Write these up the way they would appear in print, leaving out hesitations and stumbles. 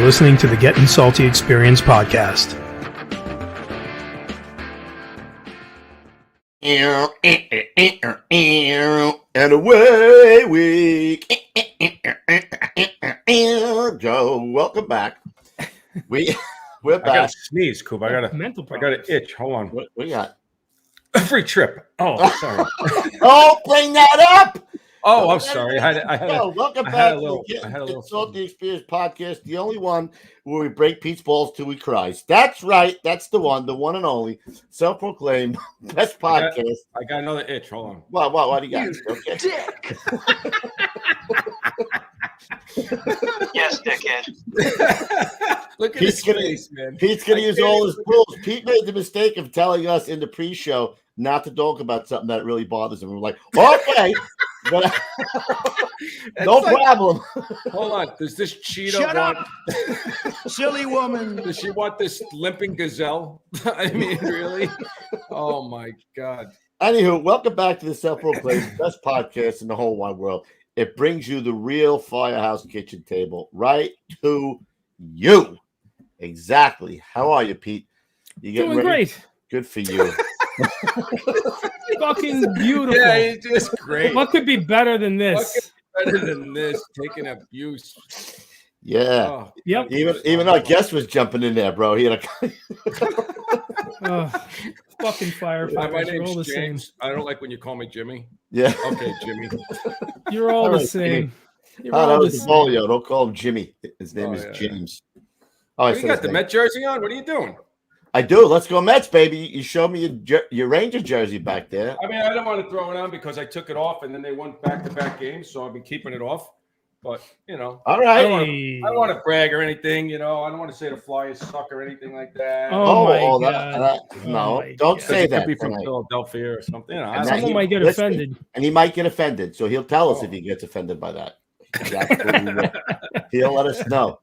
listening to the Getting Salty Experience podcast. And away we go. Welcome back. We're back. I got to sneeze, Coop. I got an itch. Hold on. What we got? A free trip. Oh, sorry. Oh, bring that up. Oh, I'm sorry. Welcome back to the Get Salty Experience podcast, the only one where we break Pete's balls till he cries. That's right. That's the one and only self-proclaimed best podcast. I got another itch. Hold on. What do you got? Okay. Dick. Yes, dickhead. Look at his face, man. Pete's going to use all his tools. Pete made the mistake of telling us in the pre-show not to talk about something that really bothers him. We're like, okay. But, no problem. Hold on. Does this Cheetah Shut want... up, silly woman. Does she want this limping gazelle? I mean, really? Oh, my God. Anywho, welcome back to the self-proclaimed best podcast in the whole wide world. It brings you the real Firehouse kitchen table right to you. Exactly. How are you, Pete? You getting Doing ready? great. Good for you. Fucking beautiful. Yeah, he's just great. What could be better than this? Better than this? Taking abuse. Yeah. Oh, Yep. Even our guest was jumping in there, bro. He had a Fucking firefighters. my You're all the name's same. James. I don't like when you call me Jimmy. yeah. Okay, Jimmy. You're all All the right, same. You're Oh, all that the was same. Polio. Don't call him Jimmy. His name Oh, is yeah. James. Oh, You got the Met jersey on? What are you doing? I do. Let's go Mets, baby. You showed me your Ranger jersey back there. I mean, I don't want to throw it on because I took it off and then they won back-to-back games, so I've been keeping it off. But, you know, All I right. don't want to brag or anything, you know. I don't want to say the Flyers suck or anything like that. Oh, my God. No, Oh, my don't God. say It that. could be from tonight. Philadelphia or something. You know, I And don't that- Someone might get listen, offended. And he might get offended. So he'll tell us Oh. if he gets offended by that. He absolutely will. He'll let us know.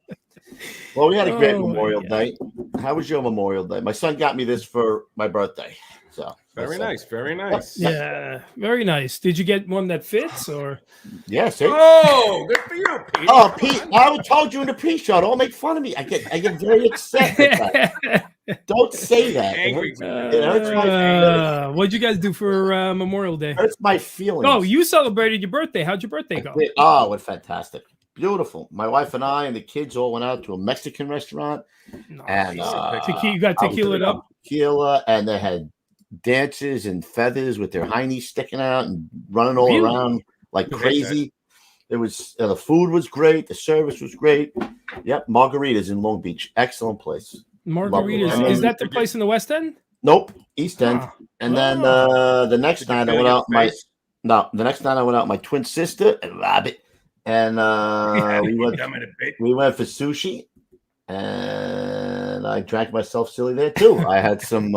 Well, we had a great Oh, my Memorial God. Day. How was your Memorial Day? My son got me this for my birthday. So Very nice, very nice. Yeah, very nice. Did you get one that fits or? Yeah, see? Oh, good for you, Pete. Oh, Pete, I told you in the pre-show. Don't make fun of me. I get very upset with that. Don't say that. Angry. It hurts my feelings. What'd you guys do for Memorial Day? It hurts my feelings. Oh, you celebrated your birthday. How'd your birthday go? Oh, it went fantastic. Beautiful. My wife and I and the kids all went out to a Mexican restaurant. And You got tequila up? Tequila, and they had dances and feathers with their heinies sticking out and running all Really? around like crazy. It was the food was great. The service was great. Yep, Margaritas in Long Beach. Excellent place. Margaritas. Lovely. Is that the place in the West End? Nope, East End. Ah. And then the next Did you night I feel went your out face? the next night I went out with my twin sister and Rabbit. And we went for sushi. And I drank myself silly there too. I had some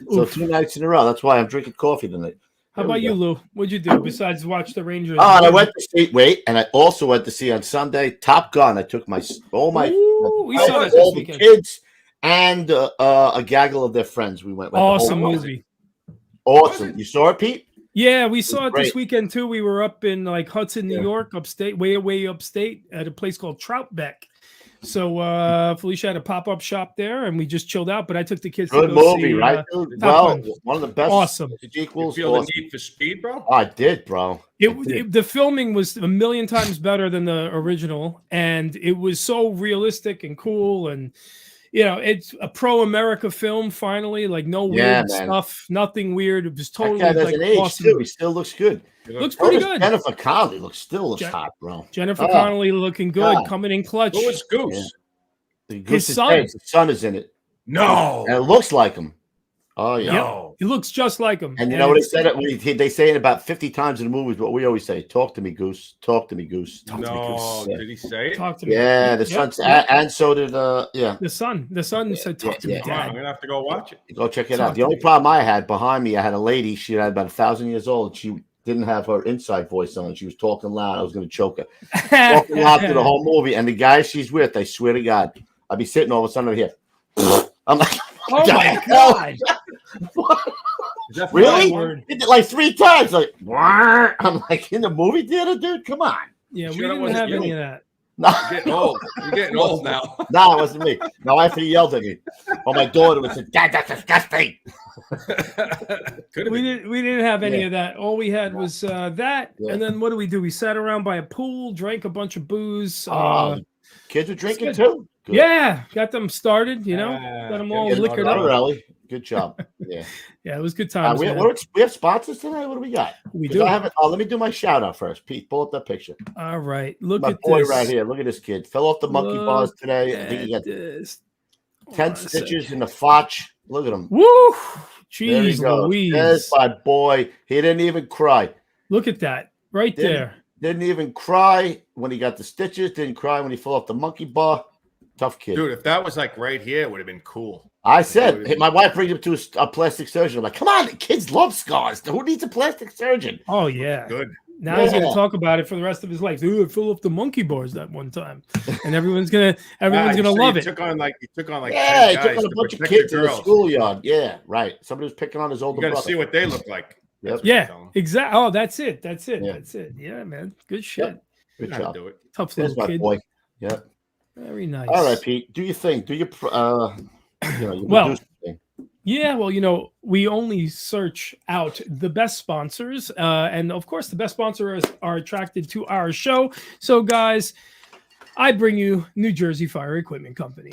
so 2 nights in a row. That's why I'm drinking coffee tonight. How about you, Lou? What'd you do besides watch the Rangers? Oh, and I went to see and I also went to see on Sunday Top Gun. I took we saw that all this the weekend. kids and a gaggle of their friends. We went. Awesome movie. Awesome. You saw it, Pete? Yeah, we saw it this great. weekend too. We were up in like Hudson, New York, upstate, way upstate, at a place called Troutbeck. So Felicia had a pop-up shop there, and we just chilled out. But I took the kids. Good to go movie, see, right? Top Well, Gun. one of the best. Awesome. You Sequels. feel Awesome. the need for speed, bro? I did, bro. The filming was a million times better than the original, and it was so realistic and cool, and it's a pro-America film. Finally, like no weird stuff, nothing weird. It was totally That guy doesn't age awesome. too. He still looks good. Looks pretty good. Jennifer Connelly looks hot, bro. Jennifer Connelly looking good, God. coming in clutch. Who was Goose? Yeah. His son. His son is in it. No. And it looks like him. Oh yeah. No. He looks just like him. And you know what they said? They say it about 50 times in the movies. What we always say: "Talk to me, Goose. Talk to me, Goose." Talk to me, No. Goose. Yeah. Did he say it? Talk to me. Yeah, the Yep. son, and so did The son said, "Talk to me, Come on, I'm Dad." gonna have to go watch it. Go check it Talk out. The to only me. problem I had behind me, I had a lady. She had about 1,000 years old. She didn't have her inside voice on. She was talking loud. I was going to choke her. Talking loud through the whole movie. And the guy she's with, I swear to God, I'd be sitting all of a sudden over here. I'm like, Oh my God! Is that Really? Word. Did it like 3 times. Like, I'm like, in the movie theater, dude? Come on. Yeah, we Sure that didn't wasn't have you? any of that. No. You're getting old. You're getting old now. No, it wasn't me. My wife yelled at me. Or my daughter would say, Dad, that's disgusting. We didn't have any of that. All we had was that. Yeah. And then what do? We sat around by a pool, drank a bunch of booze. Kids were drinking too. Good. Yeah, got them started, got them all liquored up. Really? Good job. Yeah. Yeah, it was good times. We have sponsors today? What do we got? We do. Let me do my shout out first. Pete, pull up that picture. All right. Look my at boy this. right here. Look at this kid. Fell off the monkey bars today. I think he got 10 stitches in the fotch. Look at him. Woo! Jeez Louise. There's my boy. He didn't even cry. Look at that. Right there. Didn't even cry when he got the stitches. Didn't cry when he fell off the monkey bar. Tough kid. Dude, if that was like right here, it would have been cool. I said, my wife brings him to a plastic surgeon. I'm like, come on, kids love scars. Who needs a plastic surgeon? Oh, yeah. Good. Now he's going to talk about it for the rest of his life. Ooh, I fell off the monkey bars that one time. And everyone's going to love it. He took on like he took on a bunch of kids in the schoolyard. Yeah, right. Somebody was picking on his older brother. You got to see what they look like. Yeah, exactly. Oh, that's it. That's it. Yeah, man. Good shit. Yep. Good job. Do it. Tough There's little my kid. boy. Yeah. Very nice. All right, Pete. Do your thing. Do your well, we only search out the best sponsors, and of course, the best sponsors are attracted to our show. So, guys, I bring you New Jersey Fire Equipment Company.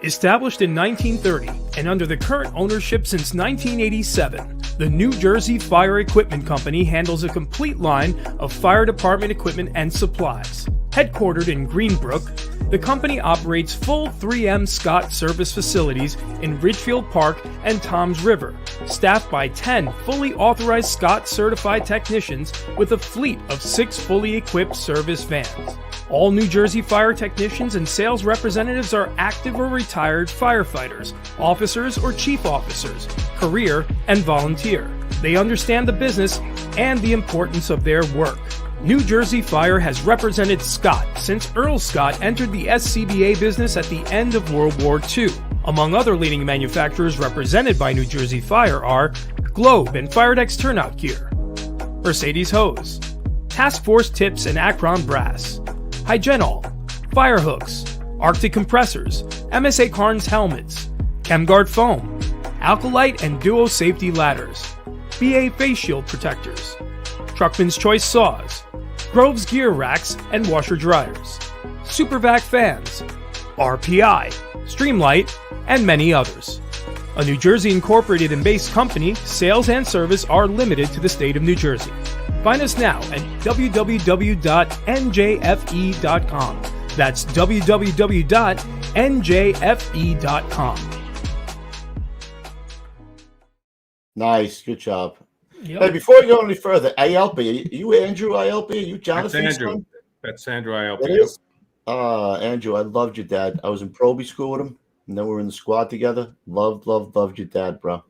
Established in 1930 and under the current ownership since 1987, the New Jersey Fire Equipment Company handles a complete line of fire department equipment and supplies. Headquartered in Greenbrook, the company operates full 3M Scott service facilities in Ridgefield Park and Toms River, staffed by 10 fully authorized Scott certified technicians with a fleet of 6 fully equipped service vans. All New Jersey fire technicians and sales representatives are active or retired firefighters, officers or chief officers, career and volunteer. They understand the business and the importance of their work. New Jersey Fire has represented Scott since Earl Scott entered the SCBA business at the end of World War II. Among other leading manufacturers represented by New Jersey Fire are Globe and Firedex Turnout Gear, Mercedes Hose, Task Force Tips and Akron Brass, Hygenol, Firehooks, Arctic Compressors, MSA Carnes Helmets, ChemGuard Foam, Alkalite and Duo Safety Ladders, BA Face Shield Protectors, Truckman's Choice Saws, Grove's Gear Racks and Washer Dryers, Supervac Fans, RPI, Streamlight, and many others. A New Jersey incorporated and based company, sales and service are limited to the state of New Jersey. Find us now at www.njfe.com. That's www.njfe.com. Nice. Good job. Yep. Hey, before we go any further, ALP, you Andrew ILP? Are you Jonathan? That's Andrew. That's Andrew ILP. It is? Andrew, I loved your dad. I was in Proby school with him, and then we were in the squad together. Loved your dad, bro.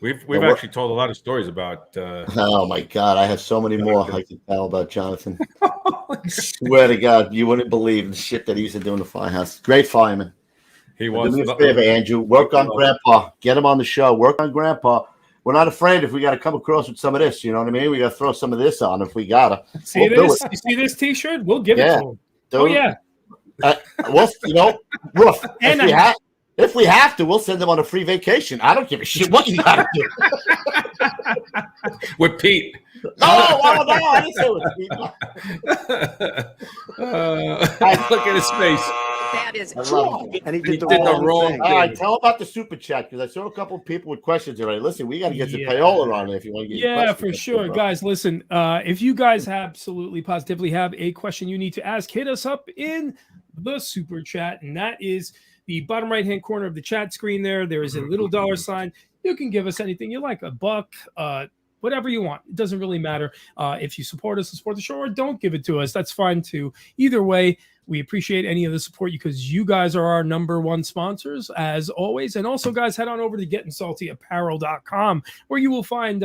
We've actually told a lot of stories about. Oh my God, I have so many more I can tell about Jonathan. Swear to God, you wouldn't believe the shit that he used to do in the firehouse. Great fireman. He was. Do me a favor, Andrew. Work on Grandpa. Get him on the show. Work on Grandpa. We're not afraid if we got to come across with some of this. You know what I mean? We got to throw some of this on if we gotta. See this? You see this T-shirt? We'll give it to him. Dude. Oh yeah. Well, Roof. If we have to, we'll send them on a free vacation. I don't give a shit what you got to do. With Pete. No, I didn't say it with Pete. Look at his face. That is wrong. And he did the wrong thing. All right, tell about the super chat because I saw a couple of people with questions already. Listen, we got to get the payola on it if you want to get your for sure. Guys, listen, if you guys absolutely positively have a question you need to ask, hit us up in the super chat, and that is the bottom right hand corner of the chat screen. There is a little $sign. You can give us anything you like, $1, whatever you want. It doesn't really matter. If you support us and support the show, or don't give it to us, that's fine too. Either way, we appreciate any of the support because you guys are our #1 sponsors, as always. And also, guys, head on over to gettingsaltyapparel.com, where you will find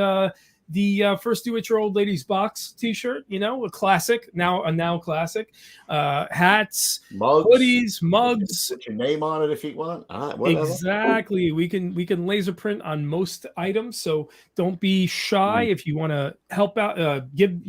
the first Do It Your Old Ladies Box T-shirt. You know, a classic, now classic. Hats, mugs, hoodies, mugs. Put your name on it if you want. Exactly. We can laser print on most items, so don't be shy. If you want to help out, give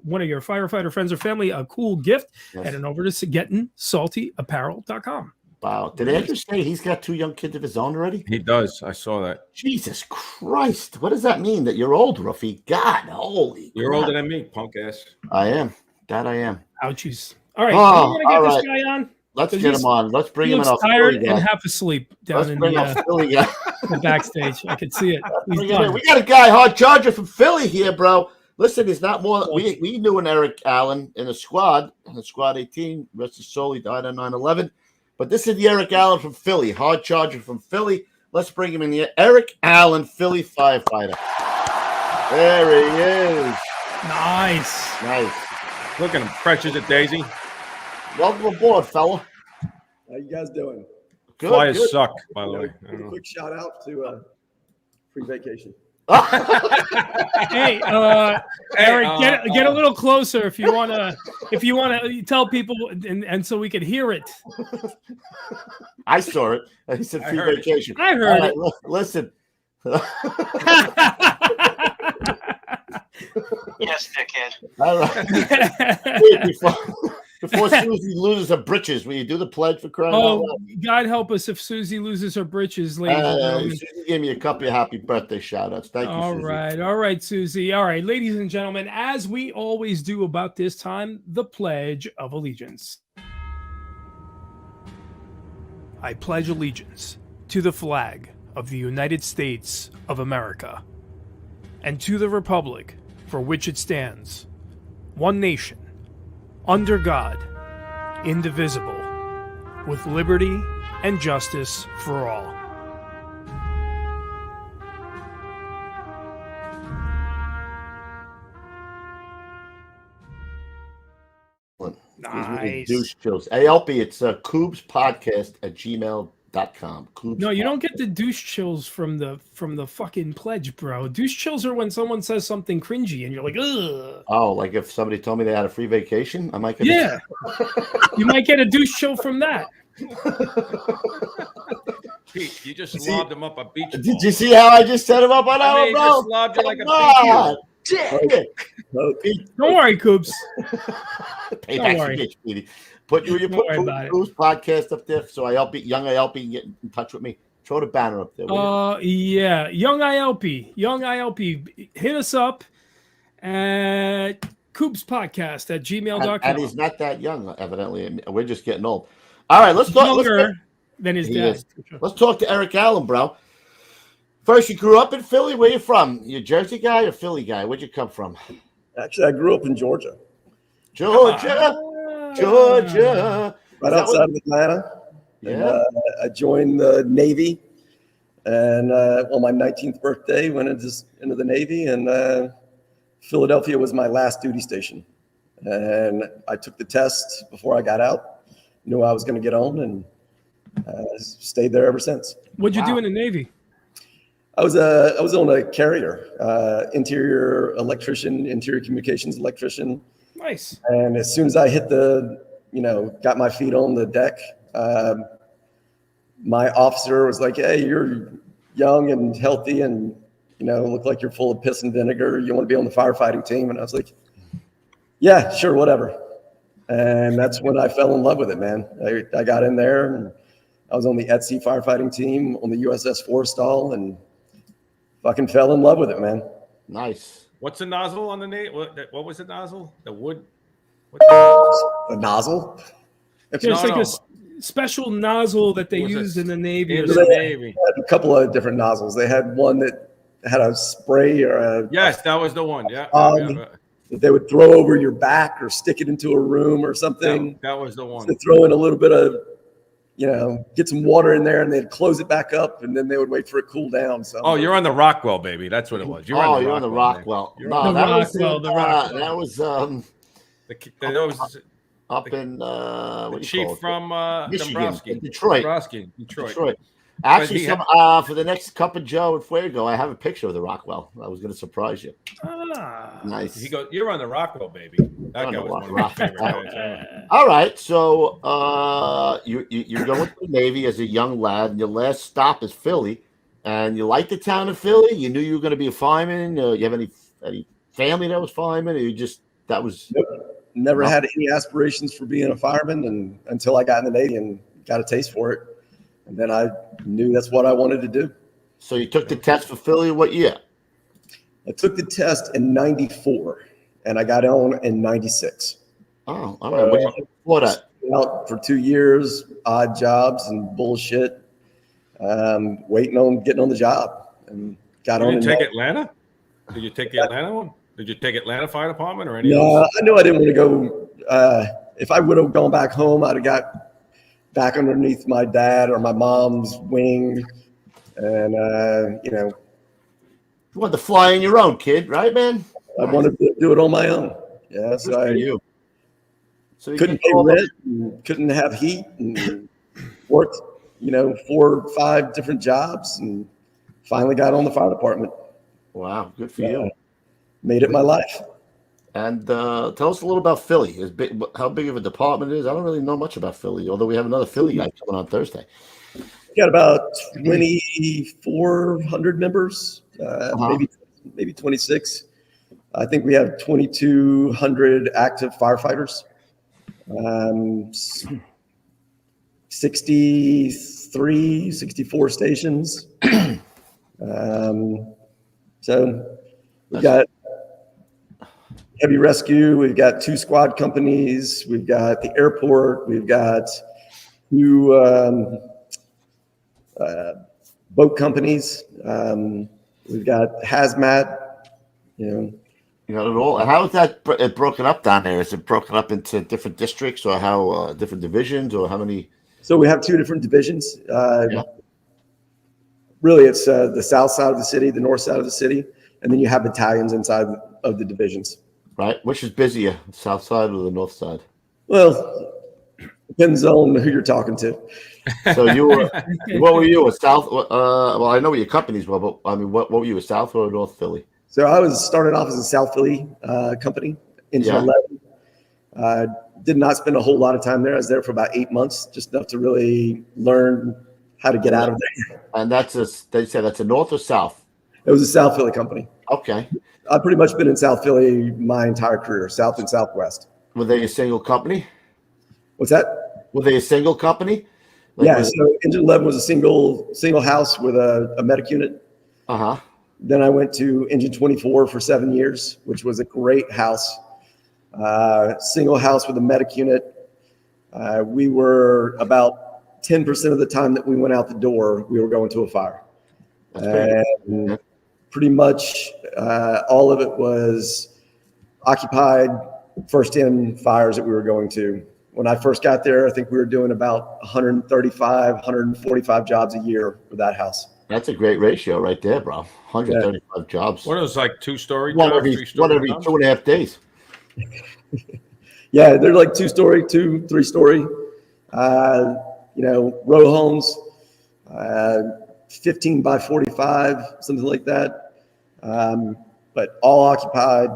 one of your firefighter friends or family a cool gift, head on over to gettingsaltyapparel.com. Wow. Did Andrew say he's got 2 young kids of his own already? He does. I saw that. Jesus Christ. What does that mean? That you're old, Ruffy? God, holy. You're older than me, punk ass. I am. That I am. Ouchies. All right. Are you going to get this guy on? Let's get him on. Let's bring him in. He's tired and half asleep down in the backstage. I can see it. We got a guy, hard charger from Philly here, bro. Listen, he's not more. We knew an Eric Allen in the squad 18. Rest his soul. He died on 9/11. But this is the Eric Allen from Philly, hard charger from Philly. Let's bring him in here. Eric Allen, Philly firefighter. There he is. Nice. Look at him, fresh as a daisy. Welcome aboard, fella. How you guys doing? Good. Flyers suck, by the way. A quick shout out to free vacation. Hey, Eric, get a little closer if you want to tell people, and so we can hear it. I saw it. He said free vacation. I heard it. Listen. Yes, dickhead. All right. Before Susie loses her britches, will you do the pledge for crying out loud? God help us if Susie loses her britches, ladies and gentlemen. Susie gave me a couple of happy birthday shout-outs. Thank you, Susie. All right, Susie. All right, ladies and gentlemen, as we always do about this time, the Pledge of Allegiance. I pledge allegiance to the flag of the United States of America and to the republic for which it stands, one nation, under God, indivisible, with liberty and justice for all. Nice. Douche chills. ALP, it's coobspodcast@gmail.com. No, you don't get the douche chills from the fucking pledge, bro. Douche chills are when someone says something cringy and you're like, ugh. Oh, like if somebody told me they had a free vacation, I might get you might get a douche chill from that. Pete, you just lobbed him up a beach ball. Did you see how I just set him up on our bro? Just lobbed you like a beach. Don't worry, Coops. Don't worry. Put your Coobs podcast up there, so young ILP can get in touch with me. Throw the banner up there. Yeah, young ILP, hit us up at coobspodcast@gmail.com. And he's not that young, evidently. We're just getting old. All right, let's talk. Younger than his dad. Let's talk to Eric Allen, bro. First, you grew up in Philly. Where you from? You a Jersey guy or Philly guy? Where'd you come from? Actually, I grew up in Georgia. Georgia. Right outside of Atlanta. Yeah. And, I joined the Navy. And on my 19th birthday, went into the Navy. And Philadelphia was my last duty station. And I took the test before I got out. Knew I was going to get on and stayed there ever since. What'd you do in the Navy? I was on a carrier, interior electrician, interior communications electrician. Nice. And as soon as I hit got my feet on the deck, my officer was like, "Hey, you're young and healthy and, look like you're full of piss and vinegar. You want to be on the firefighting team?" And I was like, "Yeah, sure, whatever." And that's when I fell in love with it, man. I got in there and I was on the at-sea firefighting team on the USS Forrestal and fucking fell in love with it, man. Nice. What's the nozzle on the name? What was the nozzle? The wood? The nozzle? There's a special nozzle that they used in the Navy. They had a couple of different nozzles. They had one that had a spray or a... Yes, that was the one. Yeah. That they would throw over your back or stick it into a room or something. That was the one. To throw in a little bit of, get some water in there and they'd close it back up and then they would wait for it to cool down. So. You're on the Rockwell, baby. That's what it was. You're on the Rockwell. That was up in the chief from Michigan, Detroit. Actually, for the next Cup of Joe and Fuego, I have a picture of the Rockwell. I was going to surprise you. Nice. He goes, "You're on the Rockwell, baby." That guy was one of my favorite guys. All right, so you're going to the Navy as a young lad, and your last stop is Philly, and you like the town of Philly. You knew you were going to be a fireman. You have any family that was fireman, or you just that was? Nope. Never had any aspirations for being a fireman, and until I got in the Navy and got a taste for it. And then I knew that's what I wanted to do. So you took the test for Philly what year? I took the test in 94 and I got on in 96. Oh, all right. What out for 2 years, odd jobs and bullshit, waiting on getting on the job and got on. Did you take Atlanta? Did you take the Atlanta one? Did you take Atlanta Fire Department or any? No, I knew I didn't want to go. If I would have gone back home, I'd have got back underneath my dad or my mom's wing, and you wanted to fly on your own, kid, right, man? I wanted to do it on my own. Yeah, so you couldn't pay rent, and couldn't have heat, and worked 4 or 5 different jobs, and finally got on the fire department. Wow, good for you. Made it my life. And tell us a little about Philly. How big of a department it is? I don't really know much about Philly, although we have another Philly guy coming on Thursday. We got about 2,400 members, maybe 26. I think we have 2,200 active firefighters, 64 stations. So we got heavy rescue. We've got 2 squad companies. We've got the airport. We've got 2 boat companies. We've got hazmat. You got it all. How is that broken up down there? Is it broken up into different districts, or how different divisions, or how many? So we have 2 different divisions. Really, it's the south side of the city, the north side of the city, and then you have battalions inside of the divisions. Right. Which is busier, the south side or the north side? Well, depends on who you're talking to. So you were, what were you, a South? Well, I know what your companies were, but I mean, what were you, a South or a North Philly? So I started off as a South Philly company, Engine 11. Did not spend a whole lot of time there. I was there for about 8 months, just enough to really learn how to get out of there. And they say that's a North or South? It was a South Philly company. Okay. I've pretty much been in South Philly my entire career, South and Southwest. Were they a single company? What's that? Were they a single company? So Engine 11 was a single house with a medic unit. Uh-huh. Then I went to Engine 24 for 7 years, which was a great house. Single house with a medic unit. We were about 10% of the time that we went out the door, we were going to a fire. And pretty much all of it was occupied first in fires that we were going to. When I first got there, I think we were doing about 135, 145 jobs a year with that house. That's a great ratio right there, bro. 135 jobs. What are those, like 2-story? One every 2.5 days. Yeah, they're like 2-story, 2, 3-story. Row homes, 15 by 45, something like that. But all occupied.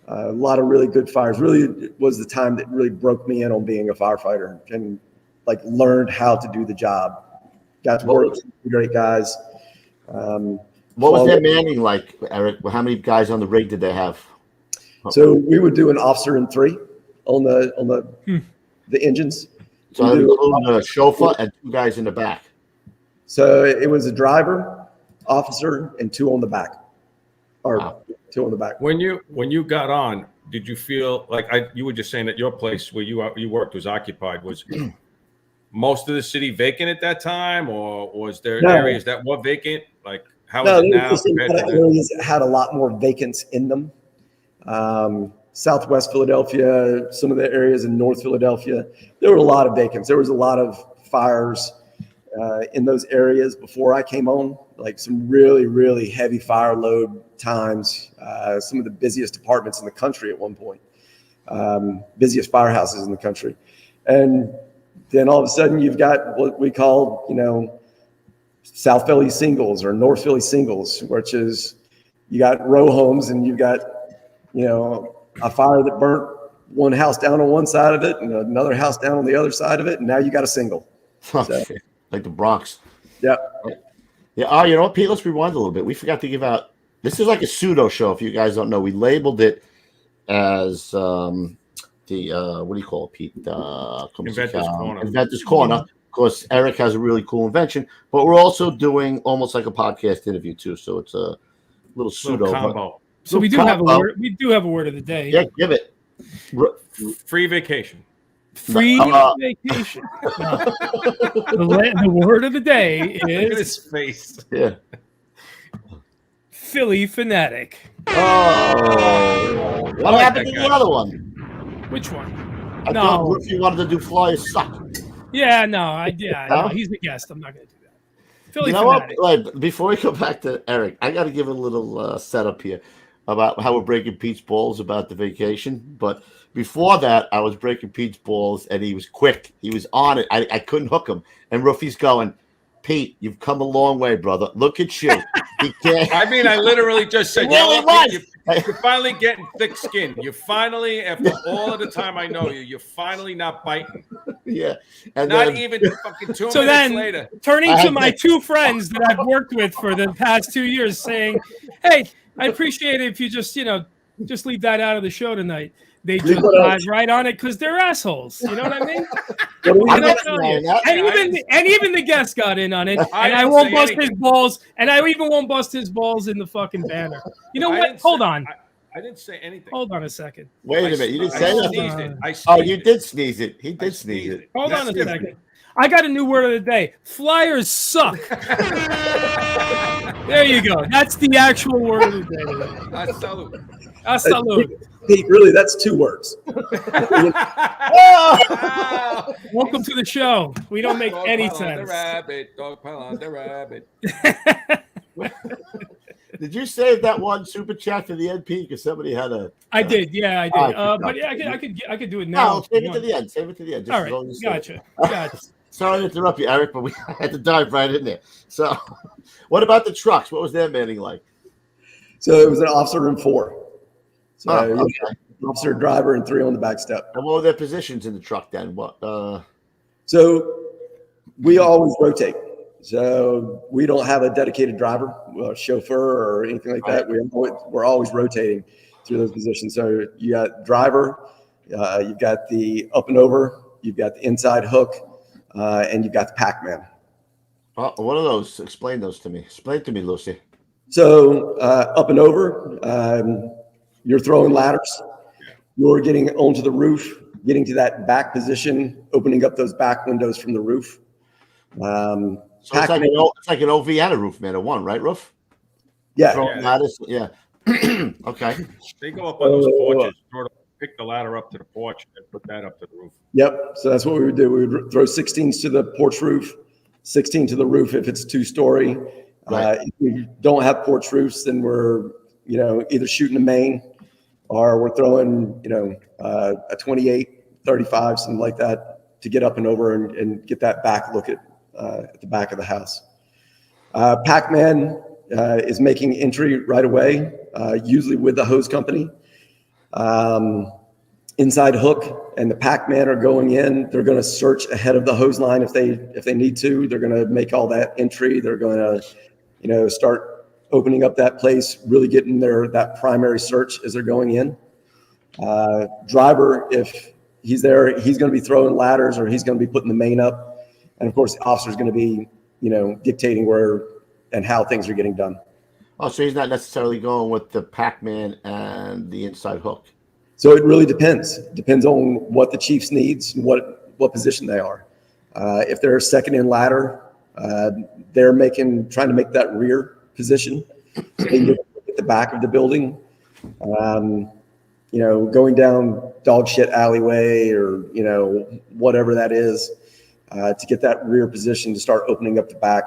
A lot of really good fires. Really was the time that really broke me in on being a firefighter and learned how to do the job. Got to work with great guys. What was their manning like, Eric? How many guys on the rig did they have? So we would do an officer and 3 on the engines. So including a chauffeur and 2 guys in the back. So it was a driver, officer, and 2 on the back. Or 2 on the back. When you got on, did you feel like you were just saying that your place where you worked was occupied? Was most of the city vacant at that time, or was there areas that were vacant? Like how is it now? Areas that had a lot more vacants in them. Southwest Philadelphia, some of the areas in North Philadelphia, there were a lot of vacants. There was a lot of fires in those areas before I came on, like some really, really heavy fire load times, some of the busiest departments in the country at one point, busiest firehouses in the country. And then all of a sudden you've got what we call, South Philly singles or North Philly singles, which is you got row homes and you've got, a fire that burnt one house down on one side of it and another house down on the other side of it. And now you got a single. So, like the Bronx. Yeah. Yeah. Oh, you know what, Pete? Let's rewind a little bit. We forgot to give out. This is like a pseudo show. If you guys don't know, we labeled it as what do you call it, Pete? Inventor's Corner. Inventor's Corner. Of course, Eric has a really cool invention, but we're also doing almost like a podcast interview too. So it's a little pseudo combo. So we do have a word. We do have a word of the day. Yeah, give it. Free vacation. Free vacation. No. The word of the day Look at his is face. Yeah. Philly fanatic. Oh, what happened to the other one? Which one? I thought what if you wanted to do flyers suck? Yeah, no, No? he's the guest. I'm not going to do that. Philly You know fanatic. what? Like, before we go back to Eric, I got to give a little setup here about how we're breaking Pete's balls about the vacation. But before that, I was breaking Pete's balls, and he was quick. He was on it. I couldn't hook him. And Ruffy's going, Pete, you've come a long way, brother. Look at you. He can't. I mean, I literally just said, you're finally getting thick skin. You're finally, after all of the time I know you, you're finally not biting. Yeah. And not then, even fucking 2 So minutes then, later. turning to my two friends that I've worked with for the past 2 years, saying, "Hey, I appreciate it if you just leave that out of the show tonight." They just dive right on it because they're assholes. You know what I mean? And even the guest got in on it. And I won't bust his balls. And I even won't bust his balls in the fucking banner. You know what? Hold on. I didn't say anything. Hold on a second. Wait a minute. You didn't say nothing. Oh, you did sneeze it. He did sneeze it. Hold on a second. I got a new word of the day. Flyers suck. There you go. That's the actual word of the day. I salute. I salute. Pete, really, that's 2 words. Welcome to the show. We don't make any sense. Dog pile on the rabbit. Did you save that one super chat for the end, Pete? Because somebody had a. I did. Yeah, I did. But yeah, I could do it now. No, save it to the end. Save it to the end. All right. Gotcha. Sorry to interrupt you, Eric, but we had to dive right in there. So, what about the trucks? What was their manning like? So it was an officer and 4. So okay. Officer, driver, and 3 on the back step. And what were their positions in the truck then? What? So we always rotate. So we don't have a dedicated driver, chauffeur, or anything like that. We're always rotating through those positions. So you got driver, you've got the up and over, you've got the inside hook, and you've got the Pac-Man. What are those? Explain those to me. Explain to me, Lucy. So up and over, you're throwing ladders. You're getting onto the roof, getting to that back position, opening up those back windows from the roof. So it's like an OV and a roof, man. A one, right, roof? Yeah. Ladders. Yeah. Okay. They go up on those porches, sort of pick the ladder up to the porch and put that up to the roof. Yep. So that's what we would do. We would throw 16s to the porch roof, 16 to the roof if it's 2-story. Right. If we don't have porch roofs, then we're either shooting a main or we're throwing a 28, 35, something like that to get up and over and get that back look at the back of the house. Pac-Man is making entry right away, usually with the hose company. Inside hook and the Pac-Man are going in. They're going to search ahead of the hose line if they need to. They're going to make all that entry. They're going to start opening up that place, really getting that primary search as they're going in. Driver, if he's there, he's going to be throwing ladders or he's going to be putting the main up. And of course, the officer's going to be, dictating where and how things are getting done. Oh, so he's not necessarily going with the Pac-Man and the inside hook. So it really depends. Depends on what the chiefs needs and what position they are. If they're second in ladder, they're trying to make that rear position. So they get at the back of the building. Going down dog shit alleyway or whatever that is, to get that rear position to start opening up the back,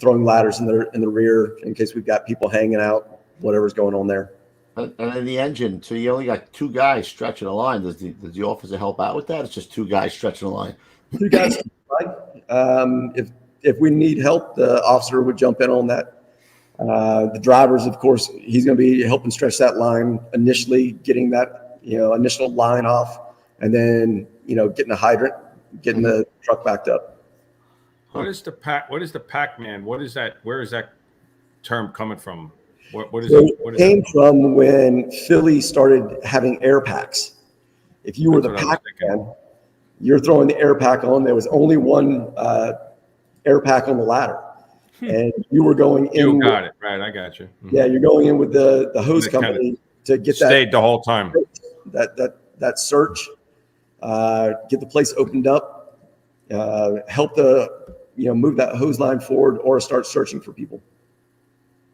throwing ladders in the rear in case we've got people hanging out, whatever's going on there. And in the engine, so you only got 2 guys stretching a line. Does the officer help out with that? It's just 2 guys stretching a line. 2 guys. If if we need help, the officer would jump in on that. The drivers, of course, he's going to be helping stretch that line initially, getting that, initial line off, and then, getting a hydrant, getting the truck backed up. What is the Pac-Man? What is that? Where is that term coming from? What is it? What It came from when Philly started having air packs. If you were the Pac-Man, you're throwing the air pack on. There was only one air pack on the ladder. And you were going in. You got it. Right. I got you. Yeah. You're going in with the hose company to get that. Stayed the whole time. That search, get the place opened up, help move that hose line forward or start searching for people.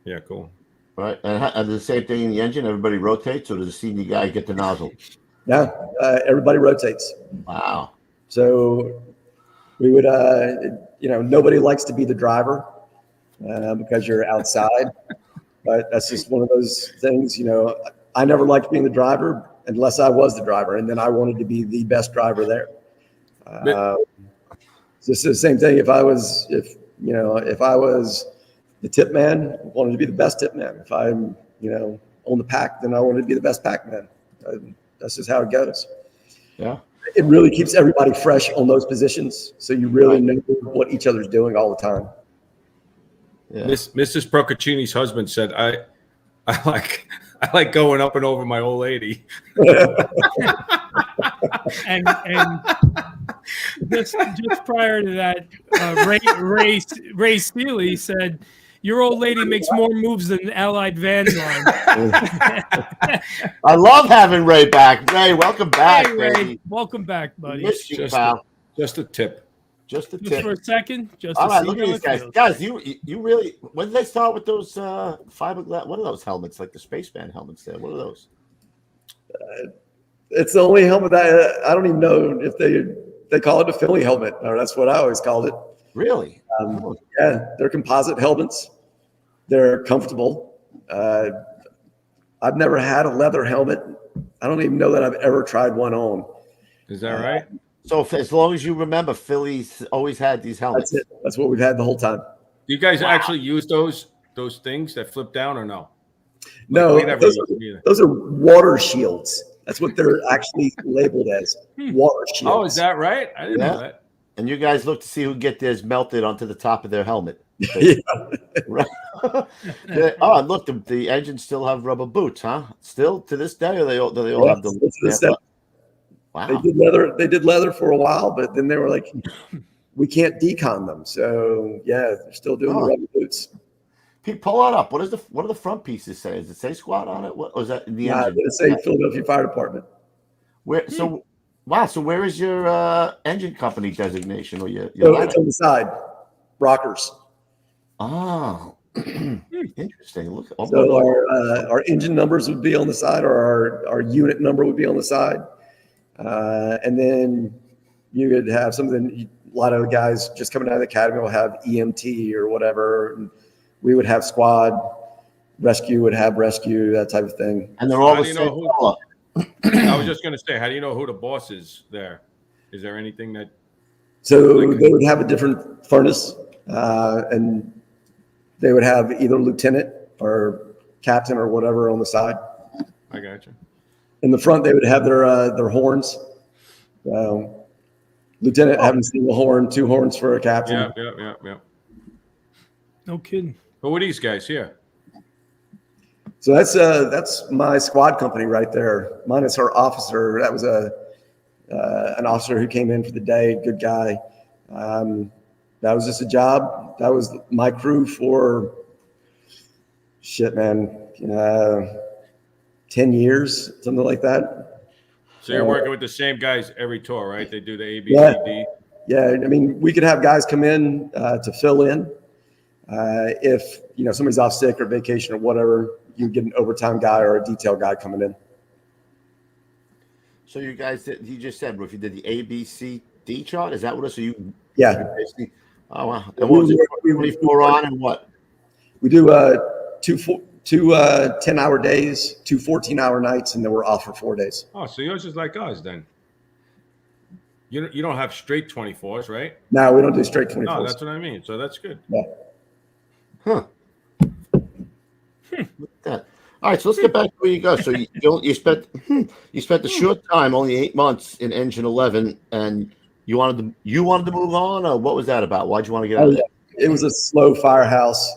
Yeah. Cool. Right. And the same thing in the engine, everybody rotates, or does the senior guy get the nozzle? Yeah. Everybody rotates. Wow. So we would, nobody likes to be the driver. Because you're outside, but that's just one of those things. I never liked being the driver unless I was the driver, and then I wanted to be the best driver there. It's the same thing. If I was the tip man, I wanted to be the best tip man. If I'm on the pack, then I wanted to be the best pack man. That's just how it goes. Yeah, it really keeps everybody fresh on those positions, so you really know what each other's doing all the time. Yeah. Mrs. Procaccini's husband said, I like going up and over my old lady. and just prior to that, Ray Steely said, "Your old lady makes more moves than the Allied Van line." I love having Ray back. Ray, welcome back, hey, Ray. baby. Welcome back, buddy. Miss you, pal. Just a tip. Just a Just tip. for a second. Just all right, look at these guys. Guys, you really. When did they start with those fiberglass? What are those helmets? Like the spaceman helmets? There. What are those? It's the only helmet that I don't even know if they call it a Philly helmet, or that's what I always called it. Really? Yeah, they're composite helmets. They're comfortable. I've never had a leather helmet. I don't even know that I've ever tried one on. Is that right? So as long as you remember, Philly's always had these helmets. That's it. That's what we've had the whole time. Do you guys actually use those things that flip down or no? No, those are water shields. That's what they're actually labeled as, water shields. Oh, is that right? I didn't know that. And you guys look to see who get theirs melted onto the top of their helmet. Right. Oh, look, the engines still have rubber boots, huh? Still to this day, or they all have the. Wow. They did leather for a while, but then they were like, we can't decon them. So yeah, they're still doing the rubber boots. Pete, pull that up. What do the front pieces say? Does it say squad on it? What was that in the engine? It say Philadelphia Fire Department. Where so where is your engine company designation or your it's on the side. Rockers. Oh. Interesting. Look, so our engine numbers would be on the side, or our unit number would be on the side. And then you could have something, a lot of guys just coming out of the academy will have EMT or whatever. And we would have squad, rescue would have rescue, that type of thing. And they're all the same color. I was just going to say, how do you know who the boss is there? Is there anything that? So they would have a different furnace, and they would have either lieutenant or captain or whatever on the side. I got you. In the front, they would have their horns. Lieutenant having a single horn, 2 horns for a captain. Yeah. No kidding. But what are these guys here? So that's my squad company right there. Minus our officer. That was an officer who came in for the day. Good guy. That was just a job. That was my crew for 10 years, something like that. So you're working with the same guys every tour, right? They do the A, B, C, D. Yeah, I mean, we could have guys come in to fill in. If somebody's off sick or vacation or whatever, you get an overtime guy or a detail guy coming in. So you guys you just said, if you did the A, B, C, D chart, is that what it is? So you basically, oh wow. And what was it? 24 on and what? We do two 10-hour days, 2 14-hour nights, and then we're off for 4 days. Oh, so yours is like ours then. You don't have straight 24s, right? No, we don't do straight 24s. No, that's what I mean. So that's good. Yeah. Huh. Look at that. All right, so let's get back to where you go. So you spent a short time, only 8 months in Engine 11, and you wanted to move on, or what was that about? Why'd you want to get out of there? It was a slow firehouse,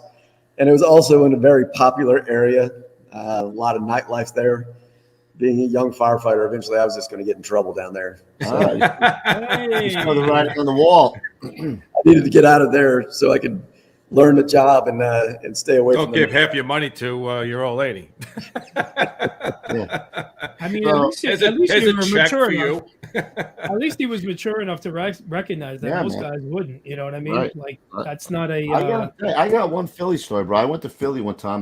and it was also in a very popular area. A lot of nightlife there. Being a young firefighter, eventually I was just going to get in trouble down there. So You saw the writing on the wall. I needed to get out of there so I could learn the job and stay away. Don't give half your money to your old lady. Yeah. I mean, Well, at least you were mature enough. you. At least he was mature enough to recognize that most guys wouldn't. You know what I mean? Right. Like that's not a. I got one Philly story, bro. I went to Philly one time.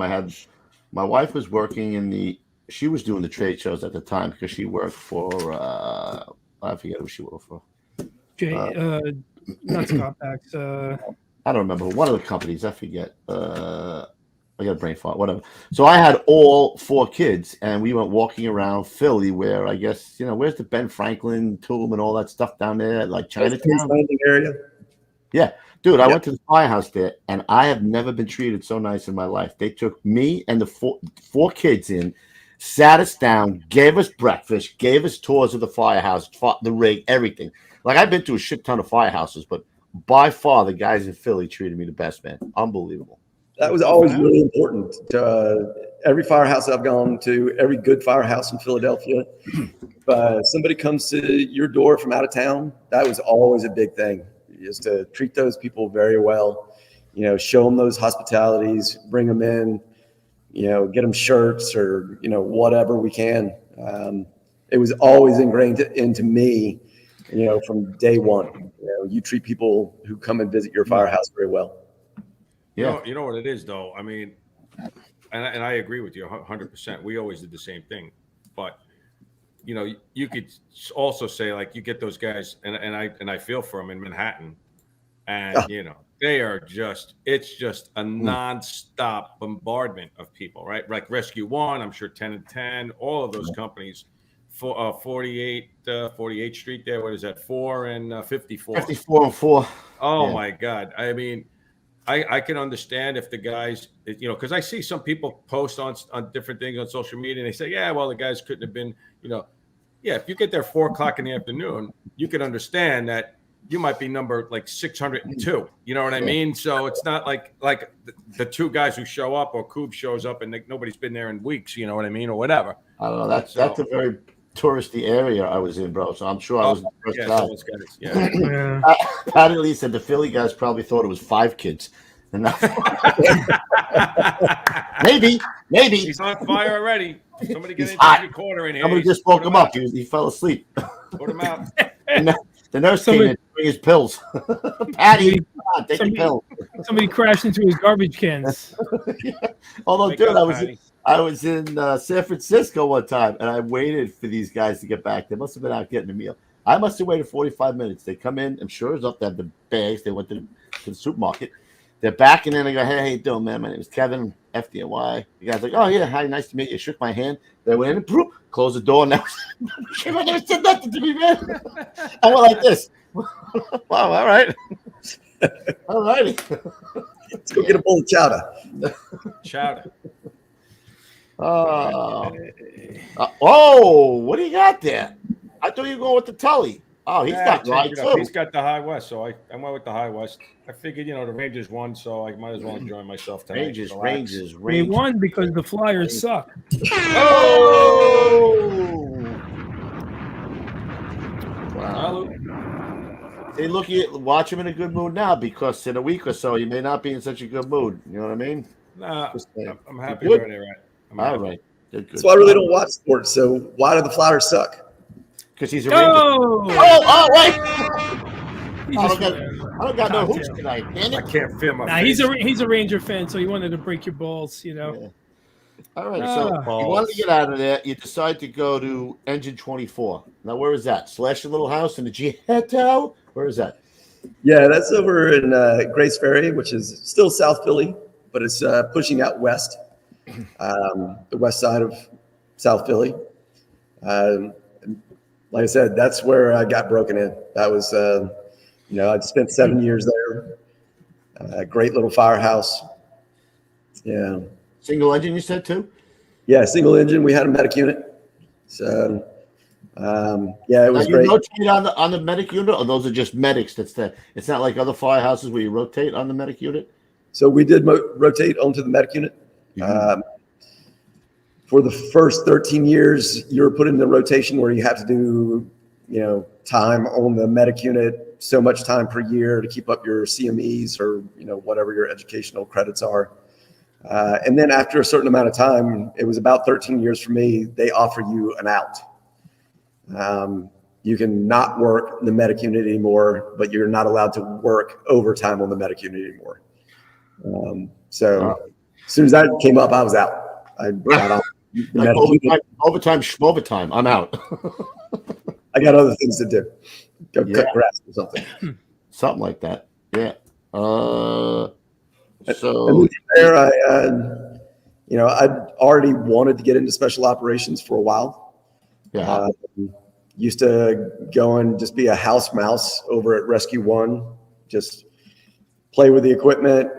My wife was working she was doing the trade shows at the time because she worked for I forget who she worked for. Not Compacts. I don't remember one of the companies. I forget. I got a brain fart. Whatever. So I had all 4 kids, and we went walking around Philly, where I guess where's the Ben Franklin tomb and all that stuff down there, like Chinatown area. Yeah, dude. I went to the Firehouse there, and I have never been treated so nice in my life. They took me and the four kids in, sat us down, gave us breakfast, gave us tours of the firehouse, the rig, everything. Like, I've been to a shit ton of firehouses, but by far the guys in Philly treated me the best, man. Unbelievable. That was always really important to every firehouse I've gone to, every good firehouse in Philadelphia. If somebody comes to your door from out of town, that was always a big thing, is to treat those people very well, show them those hospitalities, bring them in, get them shirts or, whatever we can. It was always ingrained into me, from day one. You treat people who come and visit your firehouse very well. Yeah. You know what it is, though? I mean, and I agree with you 100%. We always did the same thing. But, you could also say, like, you get those guys, and I feel for them in Manhattan. And, they are it's just a nonstop bombardment of people, right? Like Rescue One, I'm sure 10 and 10, all of those companies, 48th Street there. What is that? 4 and 54. 54 and 4. Oh, my God. I mean, I can understand if the guys, because I see some people post on different things on social media and they say, yeah, well, the guys couldn't have been, if you get there 4:00 in the afternoon, you can understand that you might be number like 602. You know what I mean? So it's not like the 2 guys who show up or Coob shows up and nobody's been there in weeks. You know what I mean? Or whatever. I don't know. That's a very touristy area I was in, bro. So I'm sure I was the first guy. Patty Lee said the Philly guys probably thought it was 5 kids. And maybe he's on fire already. Somebody get into the corner in here. Somebody just woke him up. He fell asleep. Put him out. The nurse came in to bring his pills. Patty, take the pill. Somebody crashed into his garbage cans. Although, dude, I was in San Francisco one time, and I waited for these guys to get back. They must have been out getting a meal. I must have waited 45 minutes. They come in. I'm sure it's up. They have the bags. They went to the supermarket. They're back, and then they go, hey, how you doing, man? My name is Kevin, FDNY. The guy's like, oh, yeah, hi, nice to meet you. Shook my hand. They went in and closed the door, and she never said nothing to me, man. I went like this. Wow, all right. All righty. Let's go get a bowl of chowder. Chowder. What do you got there? I thought you were going with the Tully. Oh, he's got right too. He's got the High West, so I went with the High West. I figured, the Rangers won, so I might as well enjoy myself tonight. Rangers. They won because the Flyers suck. Oh! Wow. Hey, watch him in a good mood now, because in a week or so he may not be in such a good mood. You know what I mean? Nah, I'm happy where they're at. All right. Good. So I really don't watch sports. So why do the Flyers suck? Because he's a Ranger. Oh, wait! I don't got no hoops tonight. I can't feel my face. He's a Ranger fan, so he wanted to break your balls, Yeah. All right, so you wanted to get out of there. You decided to go to Engine 24. Now, where is that? Slash your little house in the Ghetto? Where is that? Yeah, that's over in Grace Ferry, which is still South Philly, but it's pushing out west, the west side of South Philly. like I said, that's where I got broken in. That was, I'd spent 7 years there. Great little firehouse. Yeah. Single engine, you said too? Yeah, single engine. We had a medic unit. So, it was you great. rotate on the medic unit, or those are just medics? It's not like other firehouses where you rotate on the medic unit. So we did rotate onto the medic unit. For the first 13 years, you were put in the rotation where you have to do, time on the medic unit, so much time per year to keep up your CMEs or, whatever your educational credits are. And then after a certain amount of time, it was about 13 years for me, they offer you an out. You can not work the medic unit anymore, but you're not allowed to work overtime on the medic unit anymore. As soon as that came up, I was out. I got off the like overtime, I'm out. I got other ththings to do. Go cut grass or something. Something like that. Yeah. So there, I'd already wanted to get into special operations for a while. Yeah. Used to go and just be a house mouse over at Rescue One, just play with the equipment,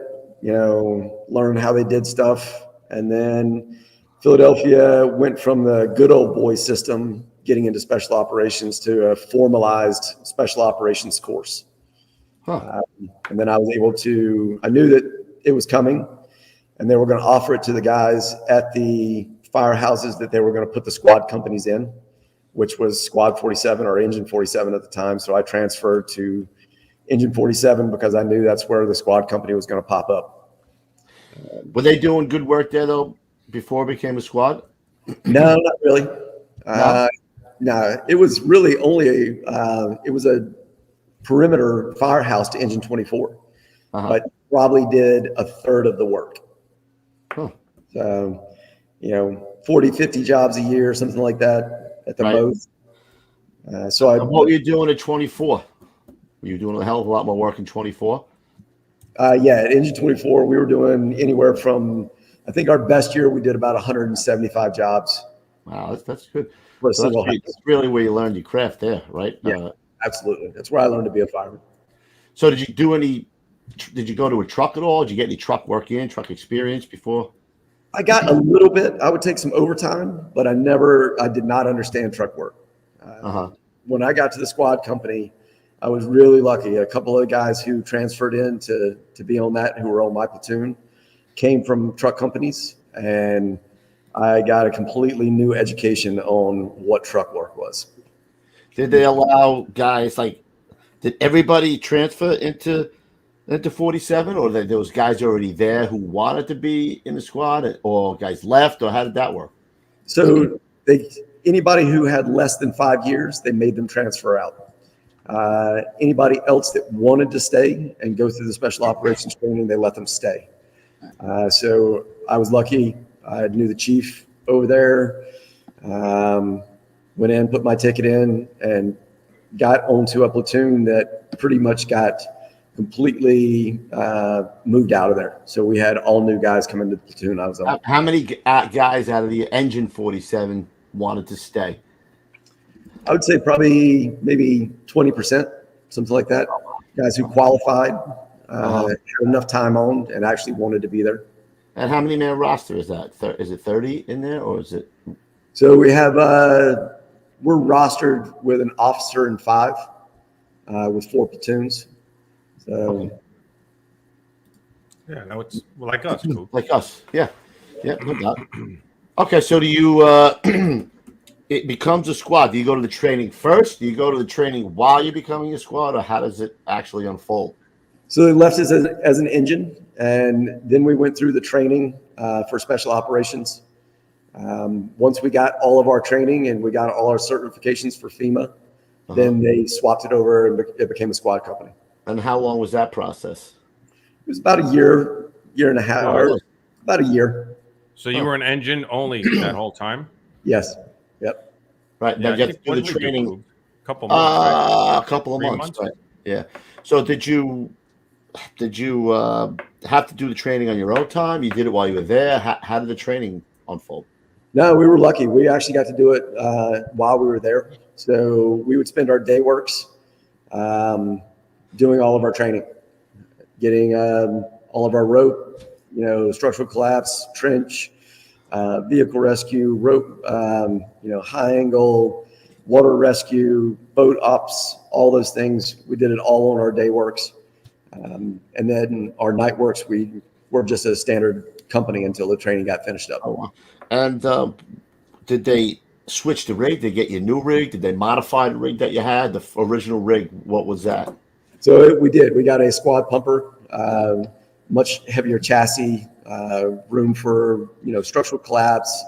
learn how they did stuff. And then Philadelphia went from the good old boy system, getting into special operations, to a formalized special operations course. And then I was able to, I knew that it was coming, and they were going to offer it to the guys at the firehouses that they were going to put the squad companies in, which was Squad 47 or Engine 47 at the time. So I transferred to Engine 47 because I knew that's where the squad company was going to pop up. Were they doing good work there, though, before it became a squad? No, not really. No, it was really only it was a perimeter firehouse to Engine 24, but probably did a third of the work. So, 40, 50 jobs a year, something like that at the most. What were you doing at 24? Were you doing a hell of a lot more work in 24? At Engine 24, we were doing anywhere from, I think our best year, we did about 175 jobs. Wow, that's good. So that's really where you learned your craft there, right? Yeah, absolutely. That's where I learned to be a fireman. So did you go to a truck at all? Did you get any truck experience before? I got a little bit. I would take some overtime, but I did not understand truck work. When I got to the squad company, I was really lucky. A couple of guys who transferred in to be on that, who were on my platoon, came from truck companies, and I got a completely new education on what truck work was. Did they allow guys did everybody transfer into 47, or there was guys already there who wanted to be in the squad, or guys left, or how did that work? So anybody who had less than 5 years, they made them transfer out. Anybody else that wanted to stay and go through the special operations training, they let them stay. So I was lucky. I knew the chief over there, went in, put my ticket in, and got onto a platoon that pretty much got completely moved out of there. So we had all new guys come into the platoon I was on. How many guys out of the Engine 47 wanted to stay? I would say probably maybe 20%, something like that. Guys who qualified, had enough time on, and actually wanted to be there. And how many man roster is that? Is it 30 in there, or is it? So we have we're rostered with an officer and 5 with 4 platoons. So yeah, no, it's like us, cool. Like us, yeah, no doubt. Okay, so do you? It becomes a squad. Do you go to the training first? Do you go to the training while you're becoming a squad, or how does it actually unfold? So they left us as an engine, and then we went through the training for special operations. Once we got all of our training and we got all our certifications for FEMA, then they swapped it over and it became a squad company. And how long was that process? It was about a year and a half, or about a year. So you were an engine only that whole time? Yes. Yep. Right. Now you have to do the training. A couple months. Right? A couple of 3 months. Right. Yeah. So did you have to do the training on your own time? You did it while you were there. How did the training unfold? No, we were lucky. We actually got to do it while we were there. So we would spend our day works doing all of our training, getting all of our rope, structural collapse, trench, vehicle rescue, rope, high angle, water rescue, boat ops, all those things. We did it all on our day works. And then our night works, we were just a standard company until the training got finished up. Oh, wow. And did they switch the rig? Did they get you a new rig? Did they modify the rig that you had? The original rig, what was that? So we did. We got a squad pumper, much heavier chassis, room for structural collapse,